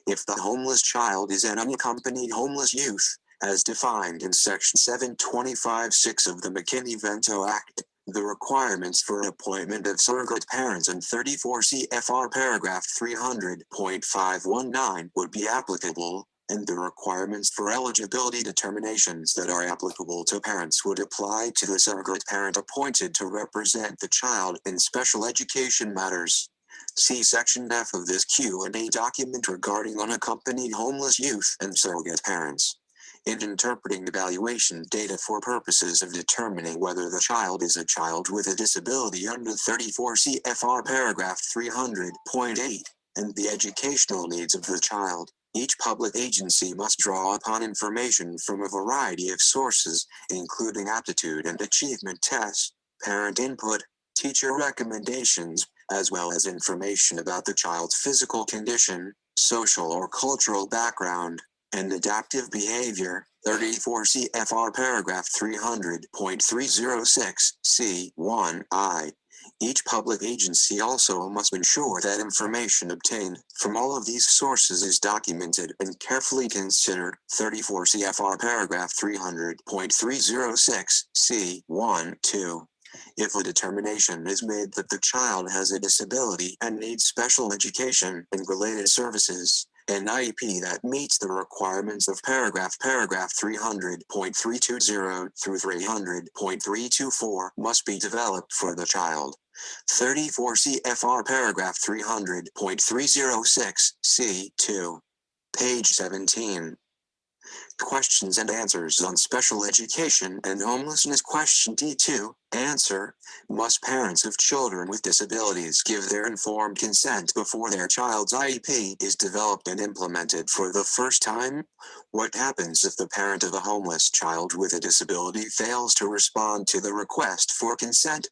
If the homeless child is an unaccompanied homeless youth, as defined in Section 725(6) of the Mckinney Vento Act, the requirements for appointment of surrogate parents in 34 CFR paragraph 300.519 would be applicable, and the requirements for eligibility determinations that are applicable to parents would apply to the surrogate parent appointed to represent the child in special education matters. See Section F of this Q&A document regarding unaccompanied homeless youth and surrogate parents. In interpreting evaluation data for purposes of determining whether the child is a child with a disability under 34 CFR paragraph 300.8 and the educational needs of the child, each public agency must draw upon information from a variety of sources, including aptitude and achievement tests, parent input, teacher recommendations, as well as information about the child's physical condition, social or cultural background, and adaptive behavior. 34 CFR paragraph 300.306c1i. Each public agency also must ensure that information obtained from all of these sources is documented and carefully considered. 34 CFR paragraph 300.306c1-2. If a determination is made that the child has a disability and needs special education and related services, An IEP that meets the requirements of paragraph 300.320 through 300.324 must be developed for the child. 34 CFR paragraph 300.306 C2. Page 17. Questions and answers on special education and homelessness. Question D2. Answer. Must parents of children with disabilities give their informed consent before their child's IEP is developed and implemented for the first time? What happens if the parent of a homeless child with a disability fails to respond to the request for consent?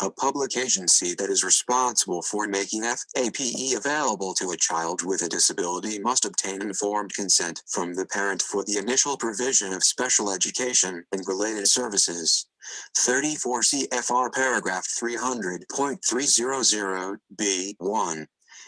A public agency that is responsible for making FAPE available to a child with a disability must obtain informed consent from the parent for the initial provision of special education and related services. 34 CFR paragraph 300.300B1.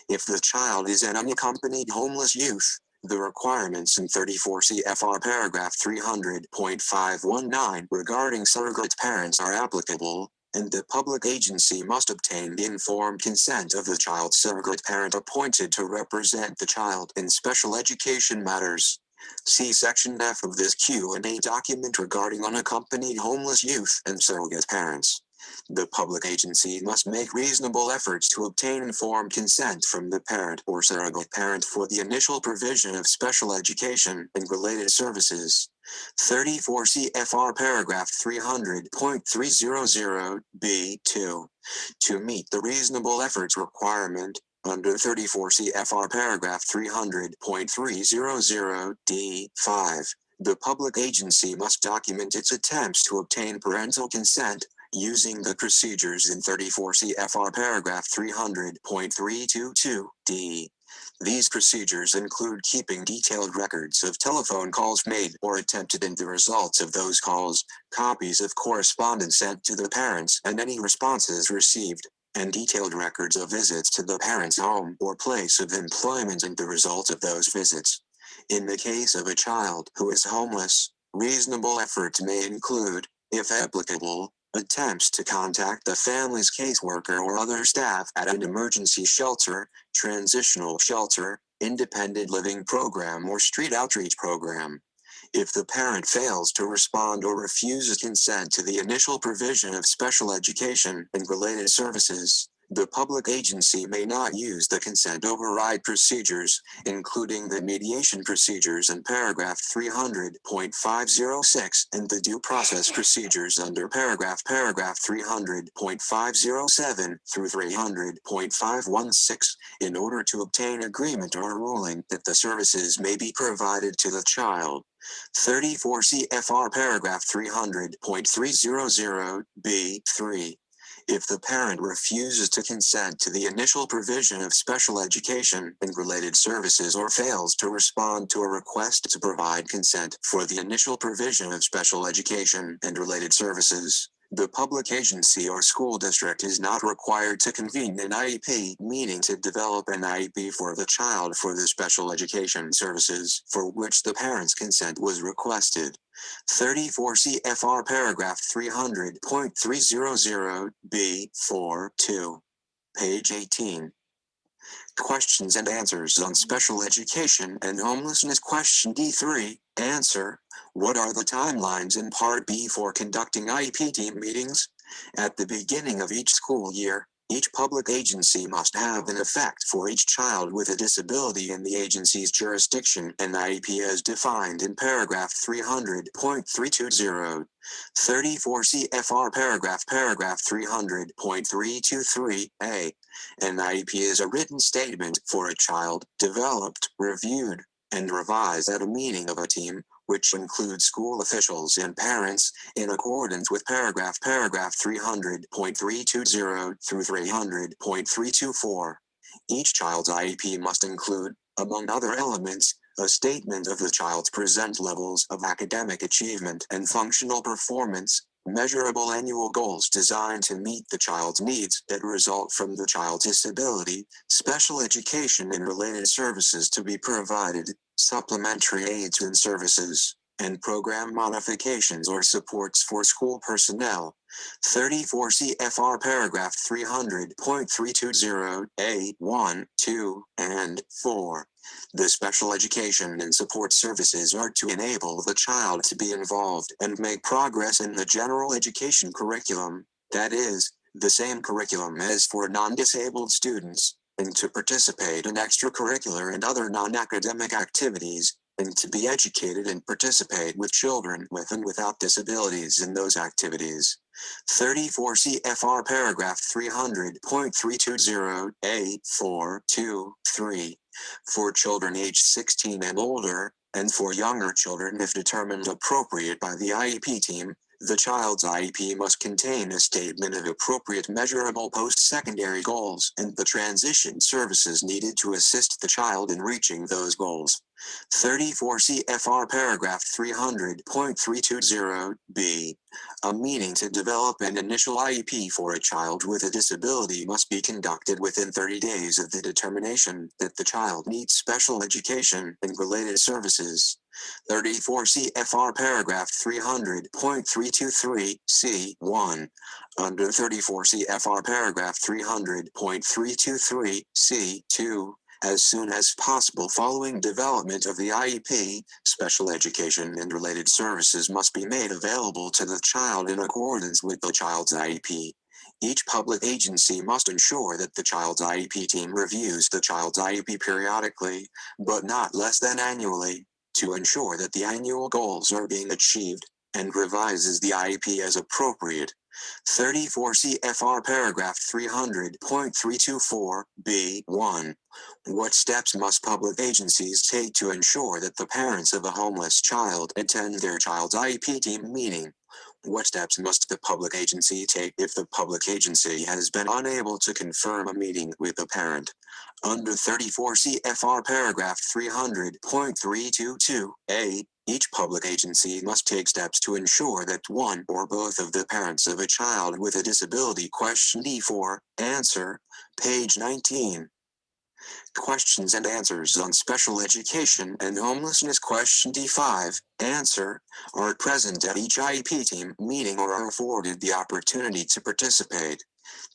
If the child is an unaccompanied homeless youth, the requirements in 34 CFR paragraph 300.519 regarding surrogate parents are applicable, and the public agency must obtain the informed consent of the child's surrogate parent appointed to represent the child in special education matters. See Section F of this Q&A document regarding unaccompanied homeless youth and surrogate parents. The public agency must make reasonable efforts to obtain informed consent from the parent or surrogate parent for the initial provision of special education and related services. 34 CFR paragraph 300.300B2. To meet the reasonable efforts requirement, under 34 CFR paragraph 300.300D5, the public agency must document its attempts to obtain parental consent using the procedures in 34 CFR paragraph 300.322D. These procedures include keeping detailed records of telephone calls made or attempted and the results of those calls, copies of correspondence sent to the parents and any responses received, and detailed records of visits to the parent's home or place of employment and the results of those visits. In the case of a child who is homeless, reasonable efforts may include, if applicable, attempts to contact the family's caseworker or other staff at an emergency shelter, transitional shelter, independent living program or street outreach program. If the parent fails to respond or refuses consent to the initial provision of special education and related services, the public agency may not use the consent override procedures, including the mediation procedures in paragraph 300.506 and the due process procedures under paragraph 300.507 through 300.516, in order to obtain agreement or ruling that the services may be provided to the child. 34 CFR paragraph 300.300B3. If the parent refuses to consent to the initial provision of special education and related services or fails to respond to a request to provide consent for the initial provision of special education and related services, the public agency or school district is not required to convene an IEP meeting to develop an IEP for the child for the special education services for which the parent's consent was requested. 34 CFR paragraph 300.300B42. Page 18. Questions and answers on special education and homelessness. Question D3. Answer. What are the timelines in Part B for conducting IEP team meetings? At the beginning of each school year, each public agency must have in effect for each child with a disability in the agency's jurisdiction an IEP as defined in paragraph 300.320. 34 CFR paragraph 300.323A. An IEP is a written statement for a child, developed, reviewed, and revised at a meeting of a team, which includes school officials and parents, in accordance with paragraph 300.320 through 300.324. Each child's IEP must include, among other elements, a statement of the child's present levels of academic achievement and functional performance, measurable annual goals designed to meet the child's needs that result from the child's disability, special education and related services to be provided, supplementary aids and services, and program modifications or supports for school personnel. 34 CFR paragraph 300.320 A1, 2, and 4. The special education and support services are to enable the child to be involved and make progress in the general education curriculum, that is, the same curriculum as for non-disabled students, and to participate in extracurricular and other non-academic activities, and to be educated and participate with children with and without disabilities in those activities. 34 CFR paragraph 300.320 A4, 2, 3. For children aged 16 and older, and for younger children if determined appropriate by the IEP team, the child's IEP must contain a statement of appropriate measurable post-secondary goals and the transition services needed to assist the child in reaching those goals. 34 CFR paragraph 300.320 B. A meeting to develop an initial IEP for a child with a disability must be conducted within 30 days of the determination that the child needs special education and related services. 34 CFR paragraph 300.323 C1. Under 34 CFR paragraph 300.323 C2, as soon as possible following development of the IEP, special education and related services must be made available to the child in accordance with the child's IEP. Each public agency must ensure that the child's IEP team reviews the child's IEP periodically, but not less than annually, to ensure that the annual goals are being achieved, and revises the IEP as appropriate. 34 CFR paragraph 300.324 B1. What steps must public agencies take to ensure that the parents of a homeless child attend their child's IEP team meeting? What steps must the public agency take if the public agency has been unable to confirm a meeting with the parent? Under 34 CFR paragraph 300.322 A, each public agency must take steps to ensure that one or both of the parents of a child with a disability. Question D4, answer, page 19. Questions and answers on special education and homelessness. Question D5, answer, are present at each IEP team meeting or are afforded the opportunity to participate.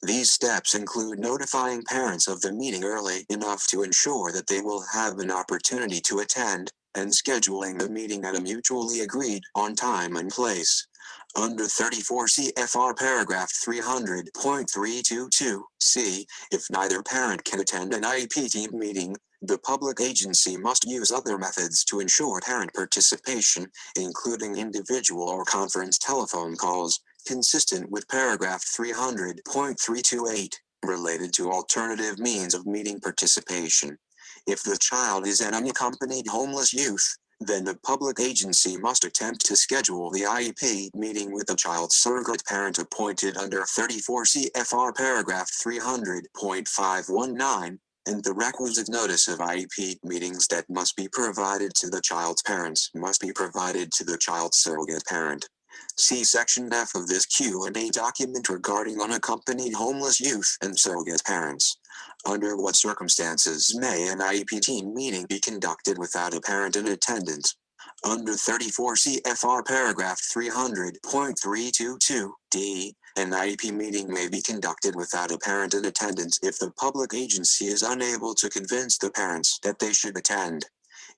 These steps include notifying parents of the meeting early enough to ensure that they will have an opportunity to attend, and scheduling the meeting at a mutually agreed on time and place. Under 34 CFR paragraph 300.322 C, if neither parent can attend an IEP team meeting, the public agency must use other methods to ensure parent participation, including individual or conference telephone calls, consistent with paragraph 300.328, related to alternative means of meeting participation. If the child is an unaccompanied homeless youth, then the public agency must attempt to schedule the IEP meeting with the child's surrogate parent appointed under 34 CFR paragraph 300.519, and the requisite notice of IEP meetings that must be provided to the child's parents must be provided to the child's surrogate parent. See Section F of this Q&A document regarding unaccompanied homeless youth and surrogate parents. Under what circumstances may an IEP team meeting be conducted without a parent in attendance? Under 34 CFR paragraph 300.322 D, an IEP meeting may be conducted without a parent in attendance if the public agency is unable to convince the parents that they should attend.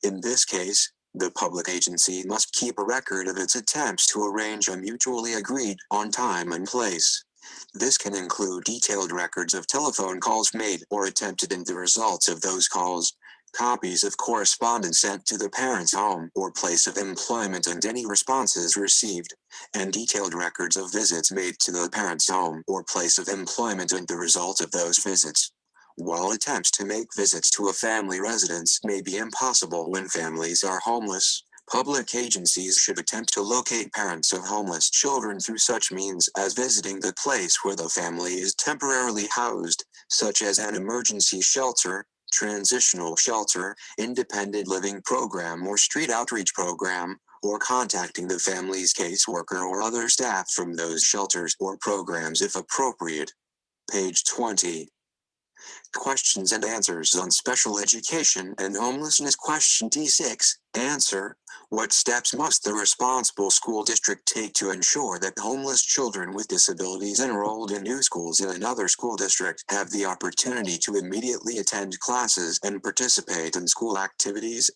In this case, the public agency must keep a record of its attempts to arrange a mutually agreed on time and place. This can include detailed records of telephone calls made or attempted and the results of those calls, copies of correspondence sent to the parent's home or place of employment and any responses received, and detailed records of visits made to the parent's home or place of employment and the results of those visits. While attempts to make visits to a family residence may be impossible when families are homeless, public agencies should attempt to locate parents of homeless children through such means as visiting the place where the family is temporarily housed, such as an emergency shelter, transitional shelter, independent living program or street outreach program, or contacting the family's caseworker or other staff from those shelters or programs if appropriate. Page 20. Questions and answers on special education and homelessness. Question D6, answer, What steps must the responsible school district take to ensure that homeless children with disabilities enrolled in new schools in another school district have the opportunity to immediately attend classes and participate in school activities?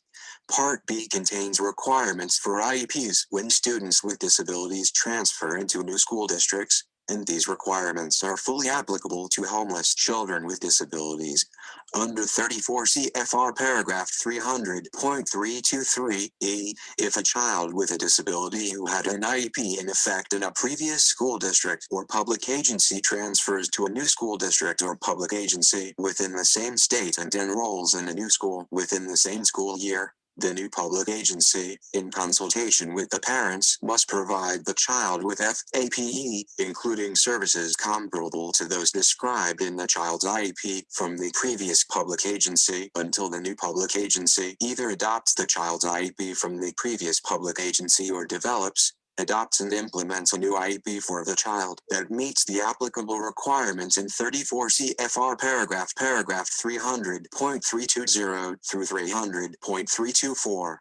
Part B contains requirements for IEPs when students with disabilities transfer into new school districts, and these requirements are fully applicable to homeless children with disabilities. Under 34 CFR paragraph 300.323e, if a child with a disability who had an IEP in effect in a previous school district or public agency transfers to a new school district or public agency within the same state and enrolls in a new school within the same school year, the new public agency, in consultation with the parents, must provide the child with FAPE, including services comparable to those described in the child's IEP from the previous public agency until the new public agency either adopts the child's IEP from the previous public agency or develops, adopts and implements a new IEP for the child that meets the applicable requirements in 34 CFR paragraph 300.320 through 300.324.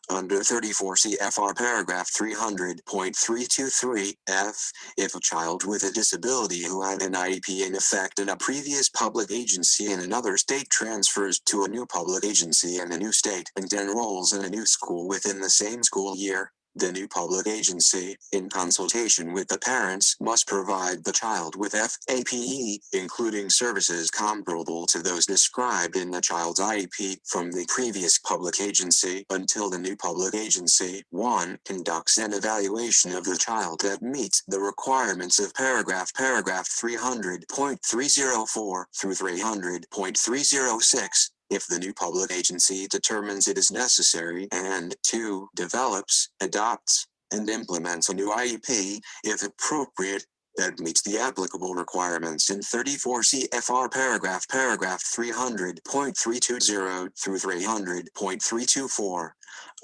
Under 34 CFR paragraph 300.323f, if a child with a disability who had an IEP in effect in a previous public agency in another state transfers to a new public agency in a new state and enrolls in a new school within the same school year, the new public agency, in consultation with the parents, must provide the child with FAPE, including services comparable to those described in the child's IEP from the previous public agency until the new public agency 1. Conducts an evaluation of the child that meets the requirements of paragraph 300.304 through 300.306. If the new public agency determines it is necessary, and 2. Develops, adopts, and implements a new IEP, if appropriate, that meets the applicable requirements in 34 CFR paragraph 300.320 through 300.324.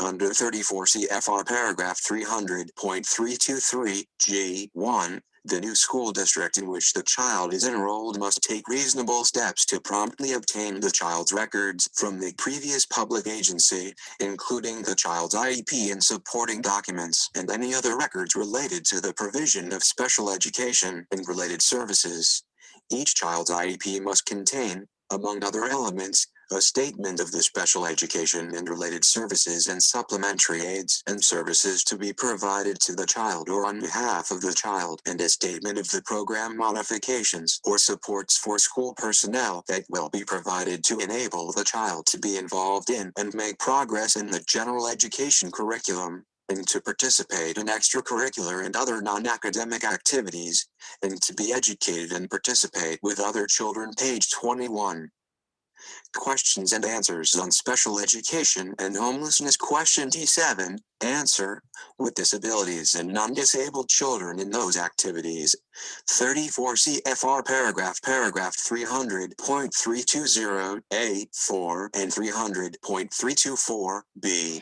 Under 34 CFR paragraph 300.323 G1, the new school district in which the child is enrolled must take reasonable steps to promptly obtain the child's records from the previous public agency, including the child's IEP and supporting documents and any other records related to the provision of special education and related services. Each child's IEP must contain, among other elements, a statement of the special education and related services and supplementary aids and services to be provided to the child or on behalf of the child, and a statement of the program modifications or supports for school personnel that will be provided to enable the child to be involved in and make progress in the general education curriculum, and to participate in extracurricular and other non-academic activities, and to be educated and participate with other children. Page 21. Questions and answers on special education and homelessness. Question D7. Answer. With disabilities and non-disabled children in those activities. 34 CFR paragraph 300.320 A4 and 300.324 B.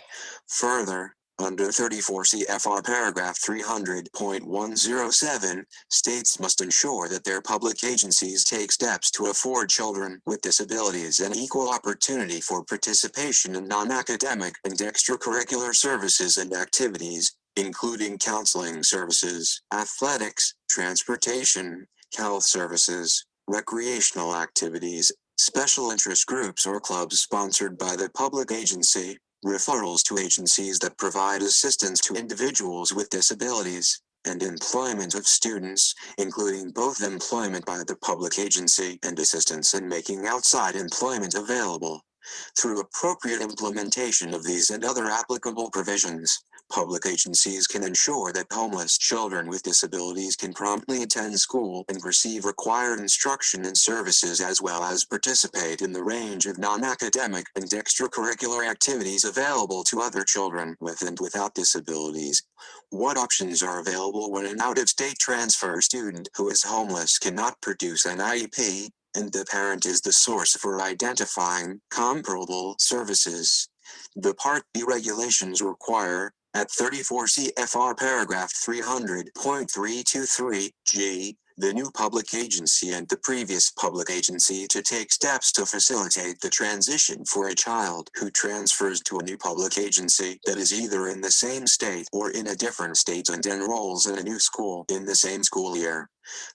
Further, under 34 CFR paragraph 300.107, states must ensure that their public agencies take steps to afford children with disabilities an equal opportunity for participation in non-academic and extracurricular services and activities, including counseling services, athletics, transportation, health services, recreational activities, special interest groups or clubs sponsored by the public agency, referrals to agencies that provide assistance to individuals with disabilities, and employment of students, including both employment by the public agency and assistance in making outside employment available. Through appropriate implementation of these and other applicable provisions, public agencies can ensure that homeless children with disabilities can promptly attend school and receive required instruction and services, as well as participate in the range of non-academic and extracurricular activities available to other children with and without disabilities. What options are available when an out-of-state transfer student who is homeless cannot produce an IEP, and the parent is the source for identifying comparable services? The Part B regulations require, at 34 CFR paragraph 300.323 G, the new public agency and the previous public agency to take steps to facilitate the transition for a child who transfers to a new public agency that is either in the same state or in a different state and enrolls in a new school in the same school year.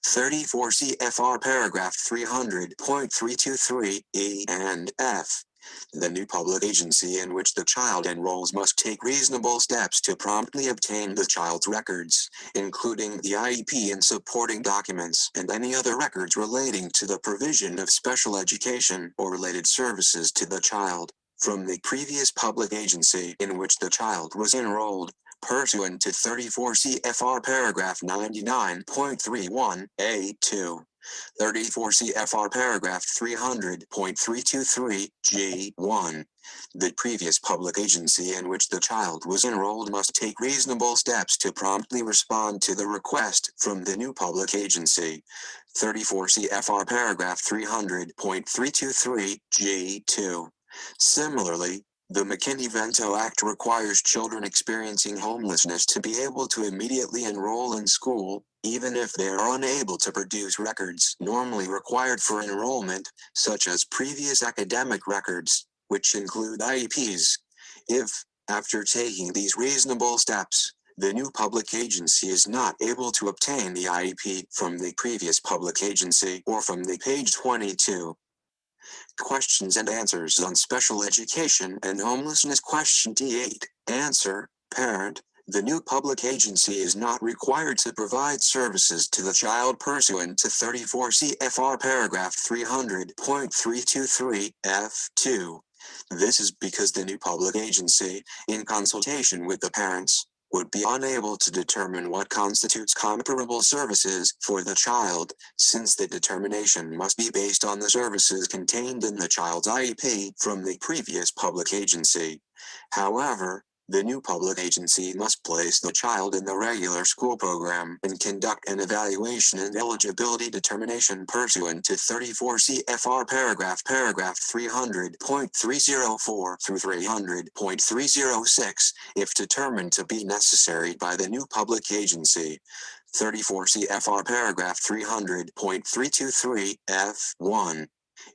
34 CFR paragraph 300.323 E and F. The new public agency in which the child enrolls must take reasonable steps to promptly obtain the child's records, including the IEP and supporting documents and any other records relating to the provision of special education or related services to the child, from the previous public agency in which the child was enrolled, pursuant to 34 CFR paragraph 99.31 A2. 34 CFR paragraph 300.323 G1. The previous public agency in which the child was enrolled must take reasonable steps to promptly respond to the request from the new public agency. 34 CFR paragraph 300.323 G2. Similarly, the Mckinney Vento Act requires children experiencing homelessness to be able to immediately enroll in school, even if they are unable to produce records normally required for enrollment, such as previous academic records, which include IEPs. If, after taking these reasonable steps, the new public agency is not able to obtain the IEP from the previous public agency or from the page 22. Questions and answers on special education and homelessness. Question D8. Answer: Parent, the new public agency is not required to provide services to the child pursuant to 34 CFR paragraph 300.323 F2. This is because the new public agency, in consultation with the parents, would be unable to determine what constitutes comparable services for the child, since the determination must be based on the services contained in the child's IEP from the previous public agency. However, the new public agency must place the child in the regular school program and conduct an evaluation and eligibility determination pursuant to 34 CFR paragraph 300.304 through 300.306 if determined to be necessary by the new public agency. 34 CFR paragraph 300.323 F1.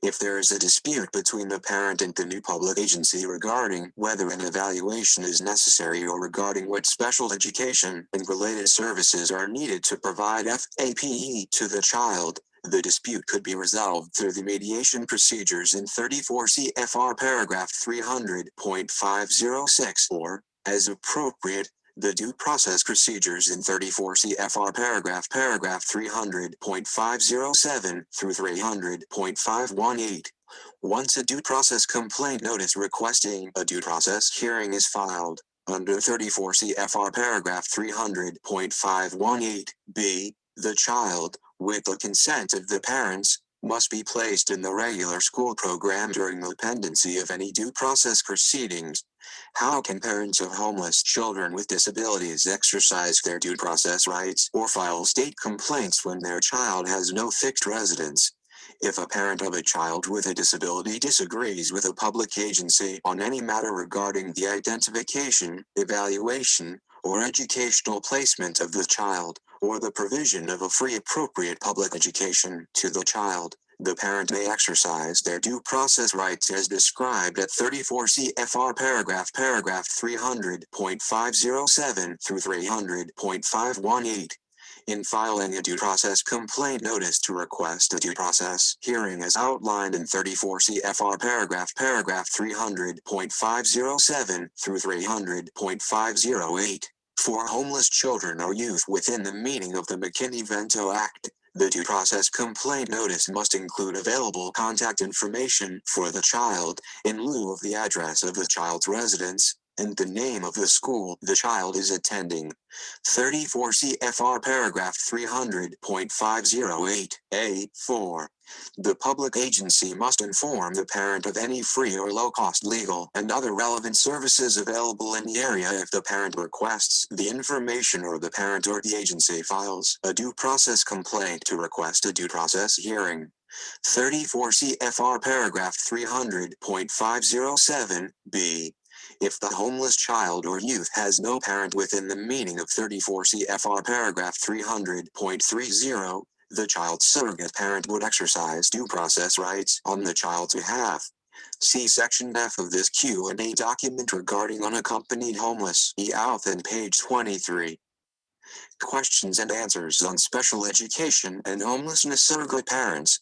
If there is a dispute between the parent and the new public agency regarding whether an evaluation is necessary or regarding what special education and related services are needed to provide FAPE to the child, the dispute could be resolved through the mediation procedures in 34 CFR paragraph 300.506 or, as appropriate, the due process procedures in 34 CFR paragraph 300.507 through 300.518. Once a due process complaint notice requesting a due process hearing is filed, under 34 CFR paragraph 300.518b, the child, with the consent of the parents, must be placed in the regular school program during the pendency of any due process proceedings. How can parents of homeless children with disabilities exercise their due process rights or file state complaints when their child has no fixed residence? If a parent of a child with a disability disagrees with a public agency on any matter regarding the identification, evaluation, or educational placement of the child, or the provision of a free appropriate public education to the child, the parent may exercise their due process rights as described at 34 CFR paragraph 300.507 through 300.518. In filing a due process complaint notice to request a due process hearing as outlined in 34 CFR paragraph 300.507 through 300.508. For homeless children or youth within the meaning of the Mckinney Vento Act, the due process complaint notice must include available contact information for the child, in lieu of the address of the child's residence, and the name of the school the child is attending. 34 CFR paragraph 300.508 A4. The public agency must inform the parent of any free or low-cost legal and other relevant services available in the area if the parent requests the information or the parent or the agency files a due process complaint to request a due process hearing. 34 CFR paragraph 300.507 B. If the homeless child or youth has no parent within the meaning of 34 CFR paragraph 300.30, the child's surrogate parent would exercise due process rights on the child's behalf. See Section F of this Q&A document regarding unaccompanied homeless youth on page 23. Questions and answers on special education and homelessness surrogate parents.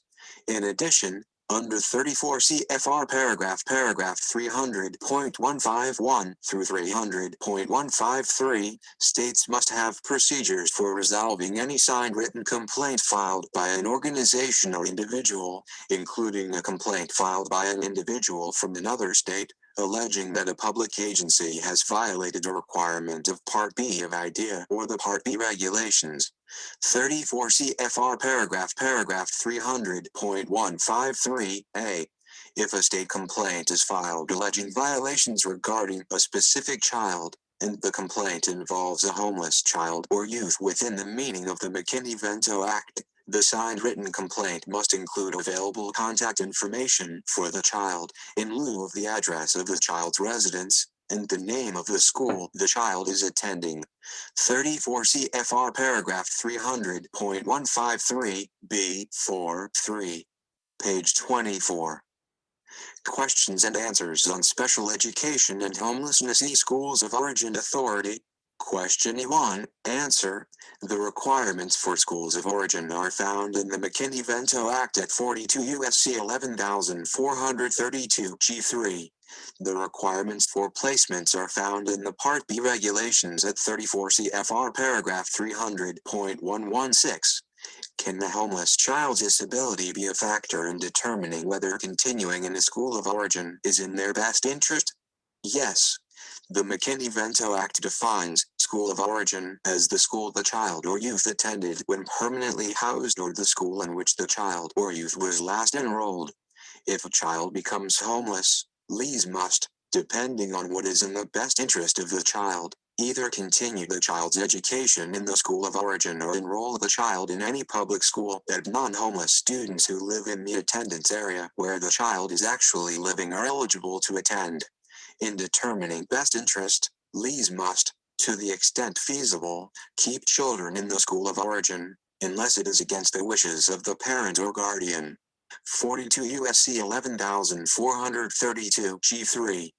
In addition, under 34 CFR paragraph 300.151 through 300.153, states must have procedures for resolving any signed written complaint filed by an organization or individual, including a complaint filed by an individual from another state, alleging that a public agency has violated a requirement of Part B of IDEA or the Part B regulations. 34 CFR paragraph 300.153a. If a state complaint is filed alleging violations regarding a specific child, and the complaint involves a homeless child or youth within the meaning of the Mckinney Vento Act, the signed written complaint must include available contact information for the child, in lieu of the address of the child's residence, and the name of the school the child is attending. 34 CFR paragraph 300.153b-4-3. Page 24. Questions and answers on special education and homelessness schools of origin authority. Question 1. Answer. The requirements for schools of origin are found in the McKinney Vento Act at 42 U.S.C. 11,432 G3. The requirements for placements are found in the Part B regulations at 34 CFR paragraph 300.116. Can the homeless child's disability be a factor in determining whether continuing in a school of origin is in their best interest? Yes. The McKinney Vento Act defines school of origin as the school the child or youth attended when permanently housed or the school in which the child or youth was last enrolled. If a child becomes homeless, LEAs must, depending on what is in the best interest of the child, either continue the child's education in the school of origin or enroll the child in any public school that non-homeless students who live in the attendance area where the child is actually living are eligible to attend. In determining best interest, LEAs must, to the extent feasible, keep children in the school of origin, unless it is against the wishes of the parent or guardian. 42 U.S.C. 11,432 G3.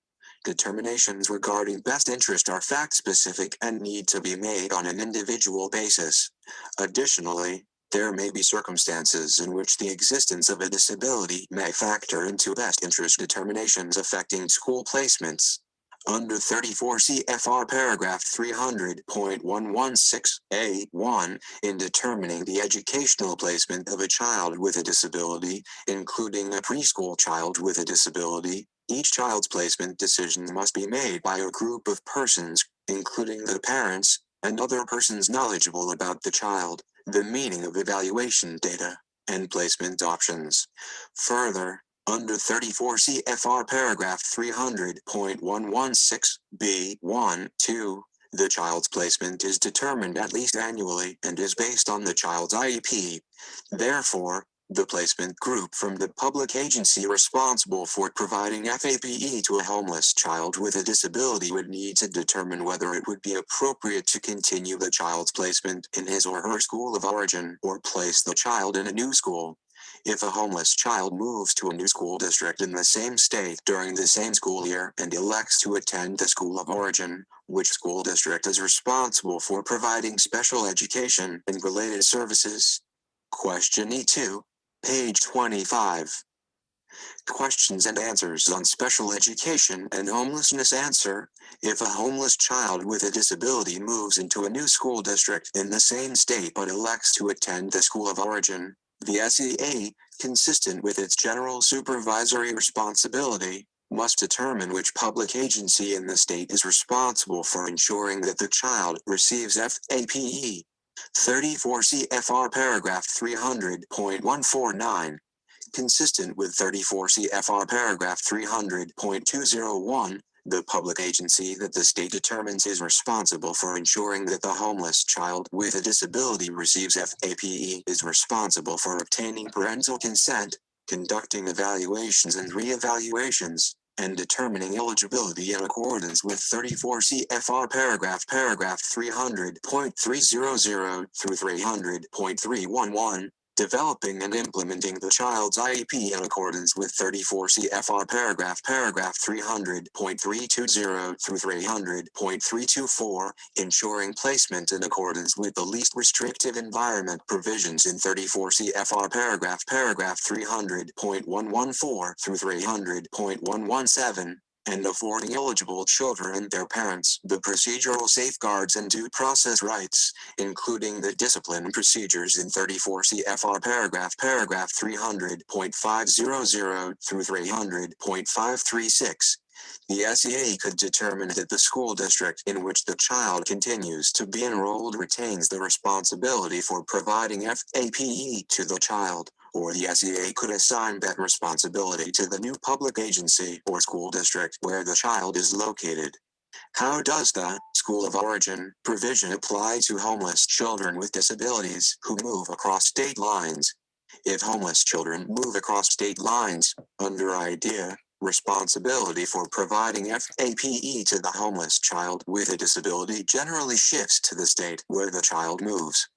Determinations regarding best interest are fact-specific and need to be made on an individual basis. Additionally, there may be circumstances in which the existence of a disability may factor into best interest determinations affecting school placements. Under 34 CFR paragraph 300.116a1, in determining the educational placement of a child with a disability, including a preschool child with a disability, each child's placement decision must be made by a group of persons, including the parents, and other persons knowledgeable about the child, the meaning of evaluation data, and placement options. Further, under 34 CFR paragraph 300.116b1-2, the child's placement is determined at least annually and is based on the child's IEP. Therefore, the placement group from the public agency responsible for providing FAPE to a homeless child with a disability would need to determine whether it would be appropriate to continue the child's placement in his or her school of origin or place the child in a new school. If a homeless child moves to a new school district in the same state during the same school year and elects to attend the school of origin, which school district is responsible for providing special education and related services? Question E2. Page 25. Questions and answers on special education and homelessness. Answer. If a homeless child with a disability moves into a new school district in the same state but elects to attend the school of origin, the SEA, consistent with its general supervisory responsibility, must determine which public agency in the state is responsible for ensuring that the child receives FAPE. 34 CFR paragraph 300.149. Consistent with 34 CFR paragraph 300.201, the public agency that the state determines is responsible for ensuring that the homeless child with a disability receives FAPE is responsible for obtaining parental consent, conducting evaluations and re-evaluations, and determining eligibility in accordance with 34 CFR paragraph 300.300 through 300.311, developing and implementing the child's IEP in accordance with 34 CFR paragraph 300.320 through 300.324, ensuring placement in accordance with the least restrictive environment provisions in 34 CFR paragraph 300.114 through 300.117, and affording eligible children and their parents the procedural safeguards and due process rights, including the discipline procedures in 34 CFR paragraph 300.500 through 300.536. The SEA could determine that the school district in which the child continues to be enrolled retains the responsibility for providing FAPE to the child, or the SEA could assign that responsibility to the new public agency or school district where the child is located. How does the school of origin provision apply to homeless children with disabilities who move across state lines? If homeless children move across state lines, under IDEA, responsibility for providing FAPE to the homeless child with a disability generally shifts to the state where the child moves.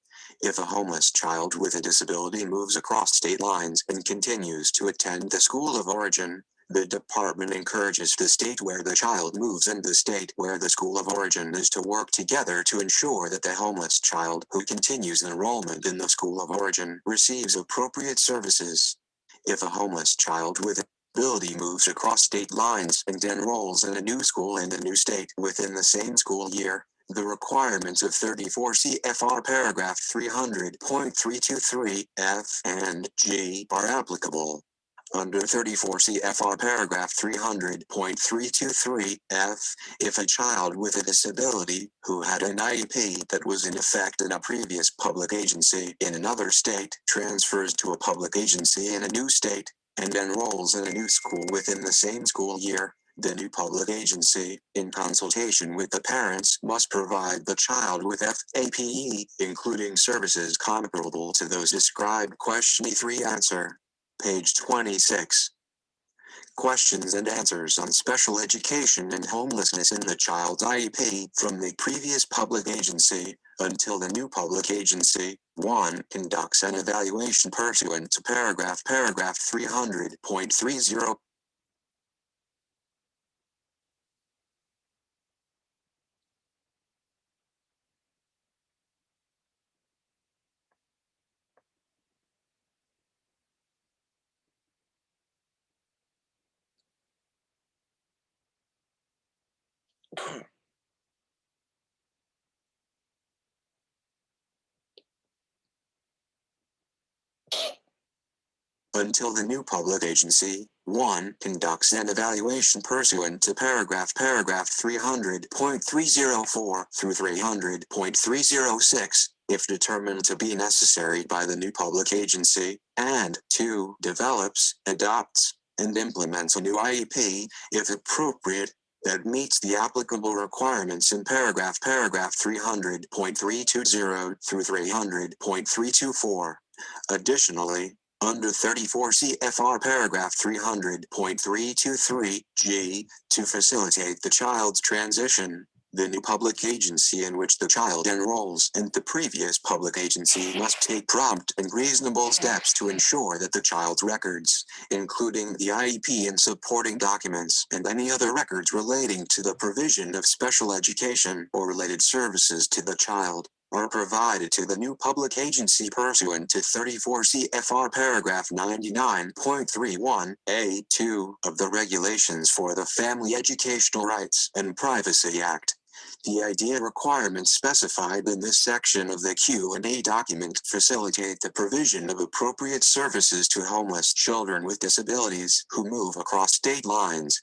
If a homeless child with a disability moves across state lines and continues to attend the school of origin, the department encourages the state where the child moves and the state where the school of origin is to work together to ensure that the homeless child who continues enrollment in the school of origin receives appropriate services. If a homeless child with a disability moves across state lines and enrolls in a new school in a new state within the same school year, the requirements of 34 CFR paragraph 300.323 F and G are applicable. Under 34 CFR paragraph 300.323 F, if a child with a disability who had an IEP that was in effect in a previous public agency in another state transfers to a public agency in a new state and enrolls in a new school within the same school year, the new public agency, in consultation with the parents, must provide the child with FAPE, including services comparable to those described. Question 3 answer. Page 26. Questions and answers on special education and homelessness in the child's IEP from the previous public agency until the new public agency. 1. Conducts an evaluation pursuant to paragraph 300.30. Until the new public agency. 1. Conducts an evaluation pursuant to paragraph 300.304 through 300.306, if determined to be necessary by the new public agency, and 2. Develops, adopts, and implements a new IEP, if appropriate, that meets the applicable requirements in paragraph 300.320 through 300.324. Additionally, under 34 CFR paragraph 300.323 G, to facilitate the child's transition, the new public agency in which the child enrolls and the previous public agency must take prompt and reasonable steps to ensure that the child's records, including the IEP and supporting documents and any other records relating to the provision of special education or related services to the child, are provided to the new public agency pursuant to 34 CFR paragraph 99.31 A2 of the Regulations for the Family Educational Rights and Privacy Act. The IDEA requirements specified in this section of the Q&A document facilitate the provision of appropriate services to homeless children with disabilities who move across state lines.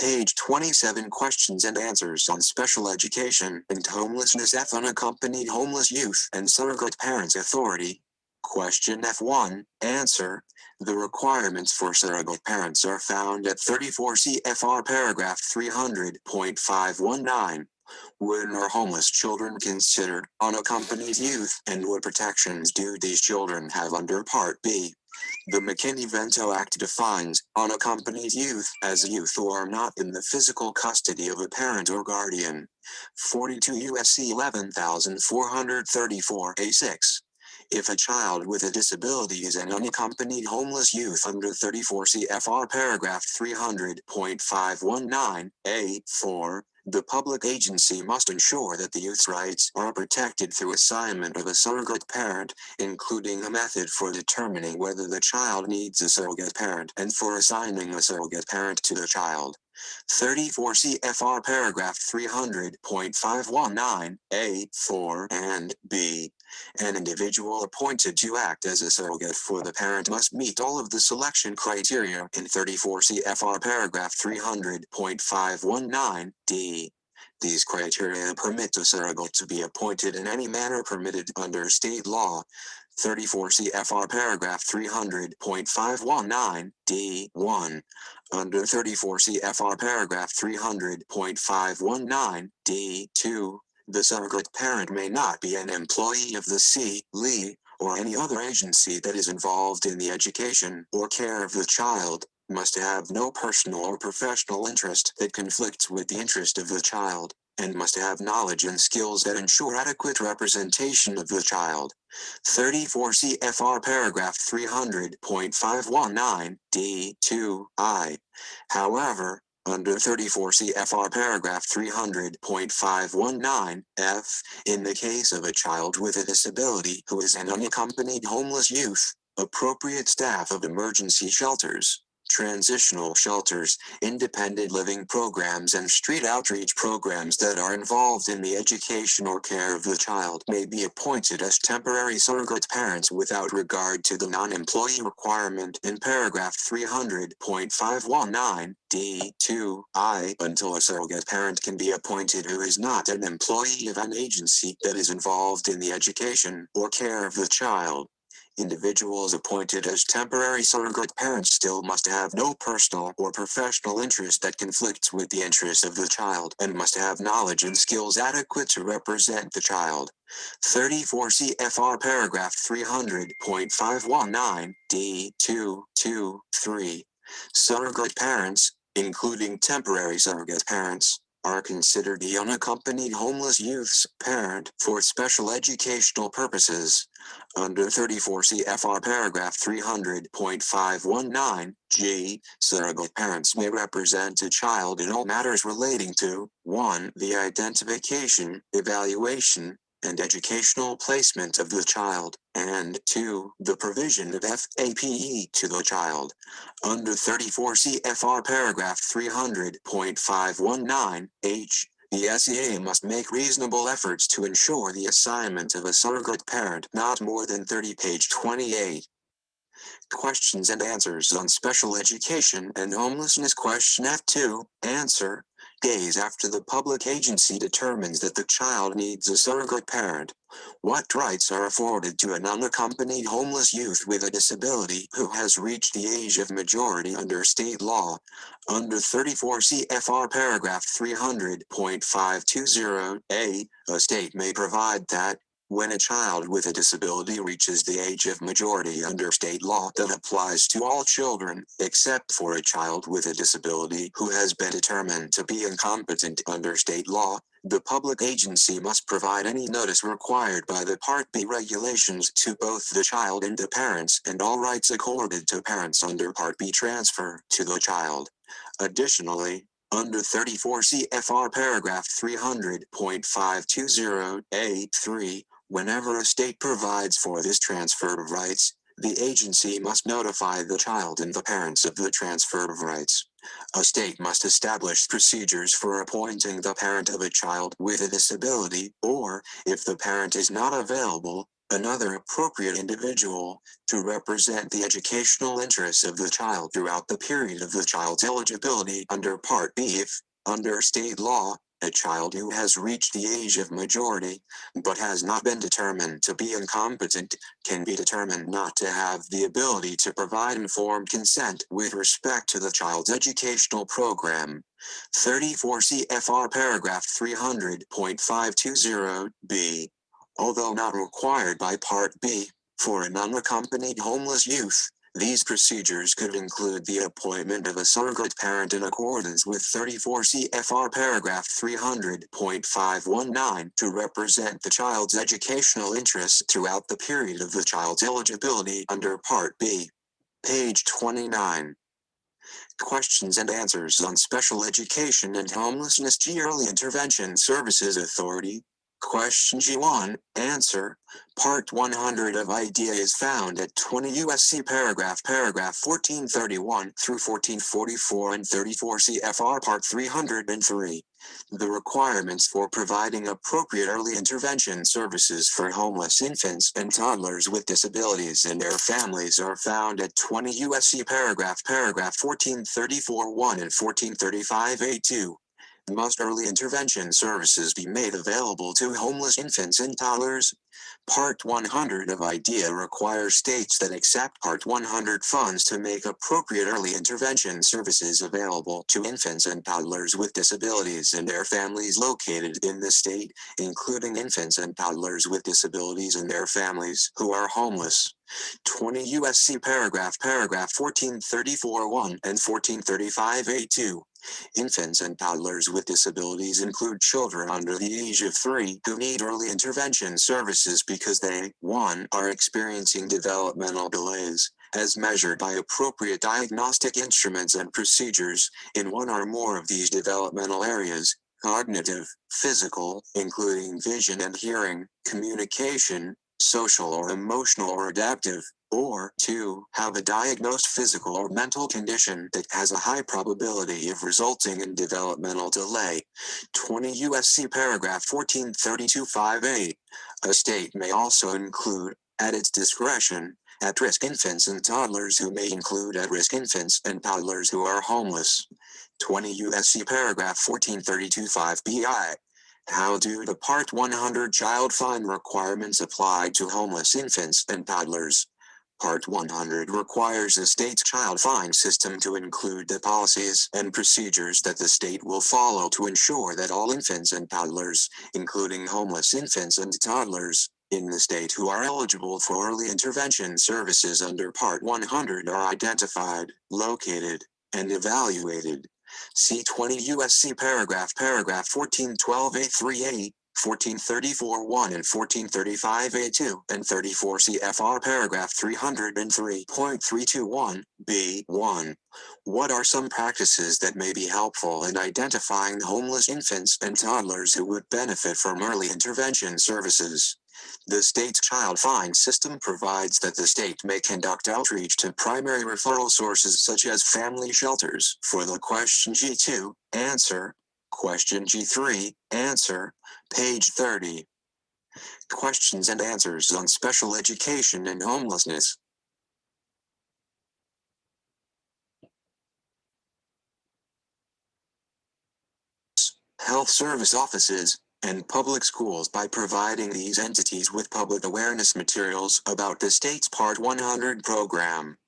Page 27. Questions and answers on special education and homelessness. F. Unaccompanied homeless youth and surrogate parents authority. Question F1. Answer. The requirements for surrogate parents are found at 34 CFR paragraph 300.519. When are homeless children considered unaccompanied youth, and what protections do these children have under Part B? The Mckinney Vento Act defines unaccompanied youth as youth who are not in the physical custody of a parent or guardian. 42 U.S.C. 11434 A6. If a child with a disability is an unaccompanied homeless youth under 34 CFR paragraph 300.519 A4, the public agency must ensure that the youth's rights are protected through assignment of a surrogate parent, including a method for determining whether the child needs a surrogate parent and for assigning a surrogate parent to the child. 34 CFR paragraph 300.519 A4 and B. An individual appointed to act as a surrogate for the parent must meet all of the selection criteria in 34 CFR paragraph 300.519 D. These criteria permit a surrogate to be appointed in any manner permitted under state law. 34 CFR paragraph 300.519 D1. Under 34 CFR paragraph 300.519 D2. The surrogate parent may not be an employee of the C.L.E. or any other agency that is involved in the education or care of the child, must have no personal or professional interest that conflicts with the interest of the child, and must have knowledge and skills that ensure adequate representation of the child. 34 CFR paragraph 300.519 D2I. However, under 34 CFR paragraph 300.519 F, in the case of a child with a disability who is an unaccompanied homeless youth, appropriate staff of emergency shelters, transitional shelters, independent living programs and street outreach programs that are involved in the education or care of the child may be appointed as temporary surrogate parents without regard to the non-employee requirement in paragraph 300.519 D2I until a surrogate parent can be appointed who is not an employee of an agency that is involved in the education or care of the child. Individuals appointed as temporary surrogate parents still must have no personal or professional interest that conflicts with the interests of the child and must have knowledge and skills adequate to represent the child. 34 CFR paragraph 300.519 D223. Surrogate parents, including temporary surrogate parents, are considered the unaccompanied homeless youth's parent for special educational purposes. Under 34 CFR paragraph 300.519 G, surrogate parents may represent a child in all matters relating to 1. The identification, evaluation, and educational placement of the child, and 2. The provision of FAPE to the child. Under 34 CFR paragraph 300.519 H, the SEA must make reasonable efforts to ensure the assignment of a surrogate parent not more than 30 page 28. Questions and answers on special education and homelessness. Question F2, answer. Days after the public agency determines that the child needs a surrogate parent, what rights are afforded to an unaccompanied homeless youth with a disability who has reached the age of majority under state law? Under 34 CFR paragraph 300.520A, a state may provide that, when a child with a disability reaches the age of majority under state law that applies to all children, except for a child with a disability who has been determined to be incompetent under state law, the public agency must provide any notice required by the Part B regulations to both the child and the parents, and all rights accorded to parents under Part B transfer to the child. Additionally, under 34 CFR paragraph 300.520A3, whenever a state provides for this transfer of rights, the agency must notify the child and the parents of the transfer of rights. A state must establish procedures for appointing the parent of a child with a disability, or, if the parent is not available, another appropriate individual, to represent the educational interests of the child throughout the period of the child's eligibility under Part B. If, under state law, a child who has reached the age of majority, but has not been determined to be incompetent, can be determined not to have the ability to provide informed consent with respect to the child's educational program. 34 CFR paragraph 300.520B. Although not required by Part B, for an unaccompanied homeless youth, These procedures could include the appointment of a surrogate parent in accordance with 34 CFR paragraph 300.519 to represent the child's educational interests throughout the period of the child's eligibility under Part B. Page 29. Questions and answers on Special Education and Homelessness Early Intervention Services Authority. Question G1, Answer. Part 100 of IDEA is found at 20 U.S.C. paragraph 1431 through 1444 and 34 CFR Part 303. The requirements for providing appropriate early intervention services for homeless infants and toddlers with disabilities and their families are found at 20 U.S.C. paragraph 1434(1) and 1435(a)(2). Must early intervention services be made available to homeless infants and toddlers? Part 100 of IDEA requires states that accept Part 100 funds to make appropriate early intervention services available to infants and toddlers with disabilities and their families located in the state, including infants and toddlers with disabilities and their families who are homeless. 20 U.S.C. paragraph 1434(1) and 1435(a)(2). Infants and toddlers with disabilities include children under the age of 3 who need early intervention services because they, 1, are experiencing developmental delays, as measured by appropriate diagnostic instruments and procedures, in one or more of these developmental areas: cognitive, physical, including vision and hearing, communication, social or emotional or adaptive, or 2, have a diagnosed physical or mental condition that has a high probability of resulting in developmental delay. 20 U.S.C. paragraph 1432(5)(a). A state may also include, at its discretion, at-risk infants and toddlers who may include at-risk infants and toddlers who are homeless. 20 U.S.C. paragraph 1432(5)(bi). How do the Part 100 child fine requirements apply to homeless infants and toddlers? Part 100 requires the state's child fine system to include the policies and procedures that the state will follow to ensure that all infants and toddlers, including homeless infants and toddlers, in the state who are eligible for early intervention services under Part 100 are identified, located, and evaluated. See 20 U.S.C. paragraph 1412(a)(3)(a), 1434(1) and 1435(a)(2), and 34 CFR paragraph 303.321(b)(1). What are some practices that may be helpful in identifying homeless infants and toddlers who would benefit from early intervention services? The state's child fine system provides that the state may conduct outreach to primary referral sources such as family shelters. For the question G2, answer. Question G3, answer. Page 30. Questions and answers on special education and homelessness. Health service offices and public schools by providing these entities with public awareness materials about the state's Part 100 program.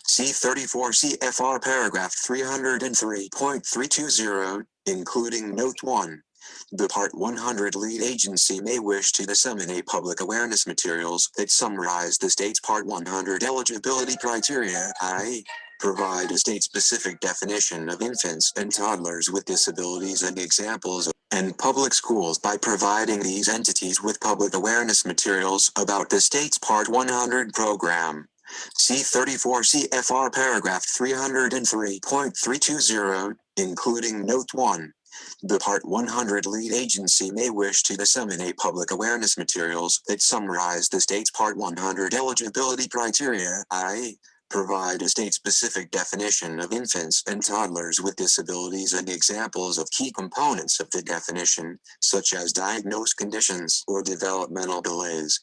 See 34 CFR paragraph 303.320, including Note 1. The Part 100 lead agency may wish to disseminate public awareness materials that summarize the state's Part 100 eligibility criteria, i.e., provide a state-specific definition of infants and toddlers with disabilities and examples of, and public schools by providing these entities with public awareness materials about the state's Part 100 program. See 34 CFR paragraph 303.320, including Note 1. The Part 100 lead agency may wish to disseminate public awareness materials that summarize the state's Part 100 eligibility criteria, i.e., provide a state-specific definition of infants and toddlers with disabilities and examples of key components of the definition, such as diagnosed conditions or developmental delays.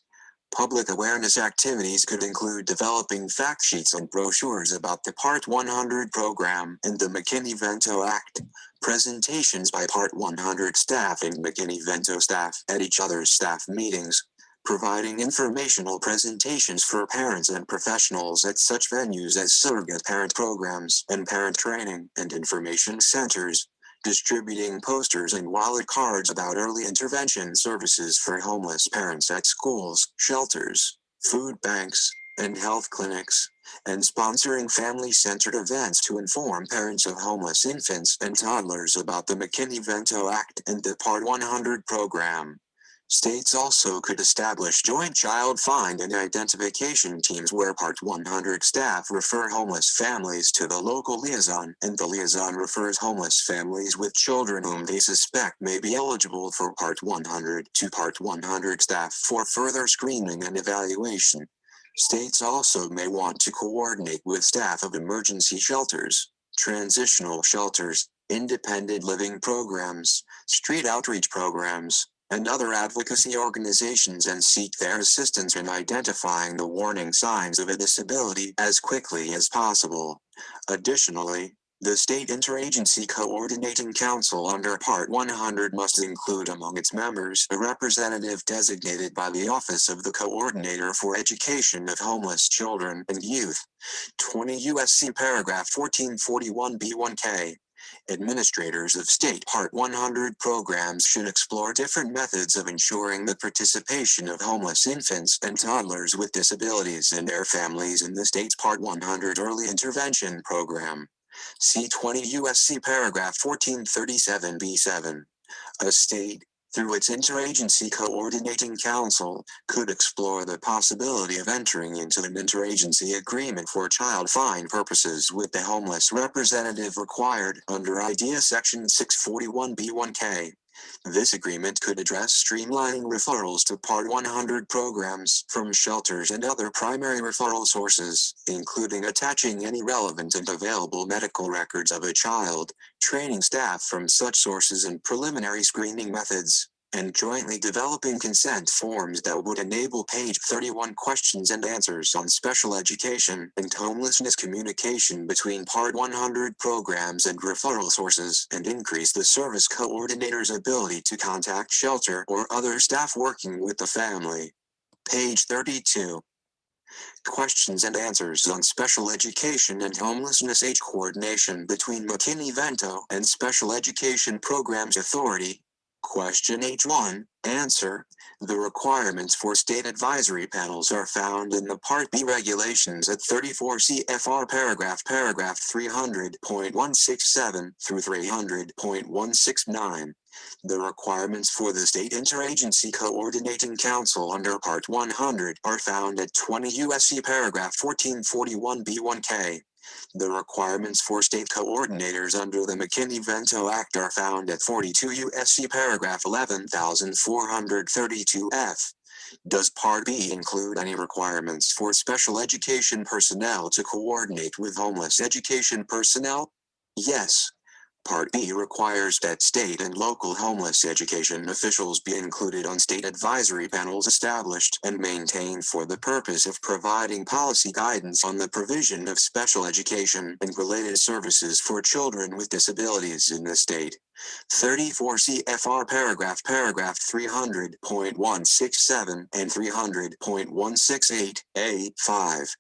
Public awareness activities could include developing fact sheets and brochures about the Part 100 program and the Mckinney Vento Act, presentations by Part 100 staff and Mckinney Vento staff at each other's staff meetings, providing informational presentations for parents and professionals at such venues as surrogate parent programs and parent training and information centers, distributing posters and wallet cards about early intervention services for homeless parents at schools, shelters, food banks, and health clinics, and sponsoring family-centered events to inform parents of homeless infants and toddlers about the McKinney Vento Act and the Part 100 program. States also could establish joint child find and identification teams where Part 100 staff refer homeless families to the local liaison, and the liaison refers homeless families with children whom they suspect may be eligible for Part 100 to Part 100 staff for further screening and evaluation. States also may want to coordinate with staff of emergency shelters, transitional shelters, independent living programs, street outreach programs, and other advocacy organizations and seek their assistance in identifying the warning signs of a disability as quickly as possible. Additionally, the State Interagency Coordinating Council under Part 100 must include among its members a representative designated by the Office of the Coordinator for Education of Homeless Children and Youth. 20 U.S.C. Paragraph 1441b1k. Administrators of state Part 100 programs should explore different methods of ensuring the participation of homeless infants and toddlers with disabilities and their families in the state's Part 100 Early Intervention Program. See 20 U.S.C. Paragraph 1437b7. A state, through its Interagency Coordinating Council, could explore the possibility of entering into an interagency agreement for child find purposes with the homeless representative required under IDEA Section 641b1k. This agreement could address streamlining referrals to Part 100 programs from shelters and other primary referral sources, including attaching any relevant and available medical records of a child, training staff from such sources in preliminary screening methods, and jointly developing consent forms that would enable page 31 questions and answers on special education and homelessness communication between Part 100 programs and referral sources, and increase the service coordinator's ability to contact shelter or other staff working with the family. Page 32. Questions and answers on special education and homelessness age coordination between McKinney Vento and Special Education Programs Authority. Question H1. Answer. The requirements for state advisory panels are found in the Part B regulations at 34 CFR paragraph 300.167 through 300.169. The requirements for the State Interagency Coordinating Council under Part 100 are found at 20 U.S.C. paragraph 1441b1k. The requirements for state coordinators under the McKinney Vento Act are found at 42 U.S.C. paragraph 11432f. Does Part B include any requirements for special education personnel to coordinate with homeless education personnel? Yes. Part B requires that state and local homeless education officials be included on state advisory panels established and maintained for the purpose of providing policy guidance on the provision of special education and related services for children with disabilities in the state. 34 CFR paragraph 300.167 and 300.168a5.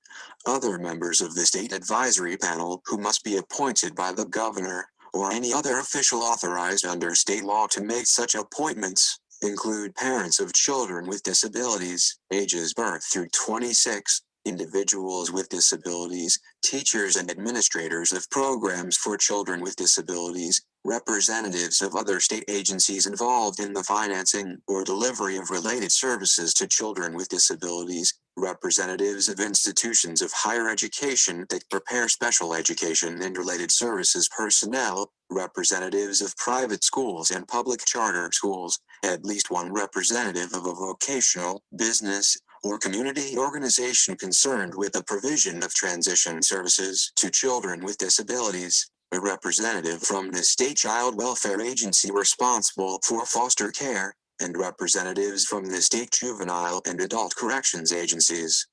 Other members of the state advisory panel who must be appointed by the governor or any other official authorized under state law to make such appointments, include parents of children with disabilities, ages birth through 26, individuals with disabilities, teachers and administrators of programs for children with disabilities, representatives of other state agencies involved in the financing or delivery of related services to children with disabilities, representatives of institutions of higher education that prepare special education and related services personnel, representatives of private schools and public charter schools, at least one representative of a vocational, business, or community organization concerned with the provision of transition services to children with disabilities, a representative from the state child welfare agency responsible for foster care, and representatives from the state juvenile and adult corrections agencies.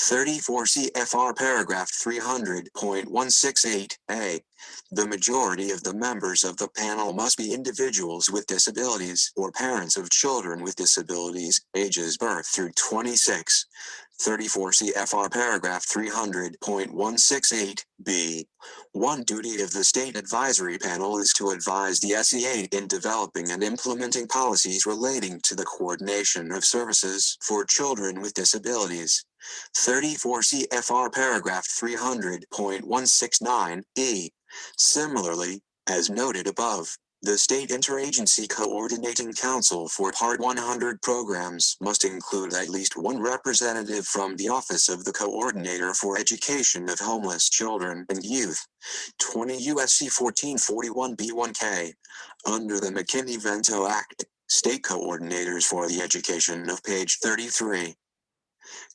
34 CFR paragraph 300.168a. The majority of the members of the panel must be individuals with disabilities or parents of children with disabilities, ages birth through 26. 34 CFR paragraph 300.168b. One duty of the State Advisory Panel is to advise the SEA in developing and implementing policies relating to the coordination of services for children with disabilities. 34 CFR paragraph 300.169e. Similarly, as noted above, the State Interagency Coordinating Council for Part 100 programs must include at least one representative from the Office of the Coordinator for Education of Homeless Children and Youth. 20 U.S.C. 1441b1k. Under the Mckinney Vento Act, state coordinators for the education of page 33.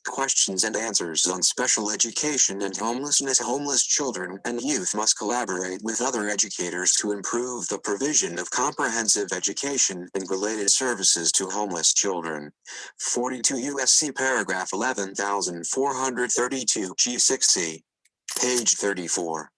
Questions and answers on special education and homelessness. Homeless children and youth must collaborate with other educators to improve the provision of comprehensive education and related services to homeless children. 42 U.S.C. paragraph 11432 G6c. Page 34.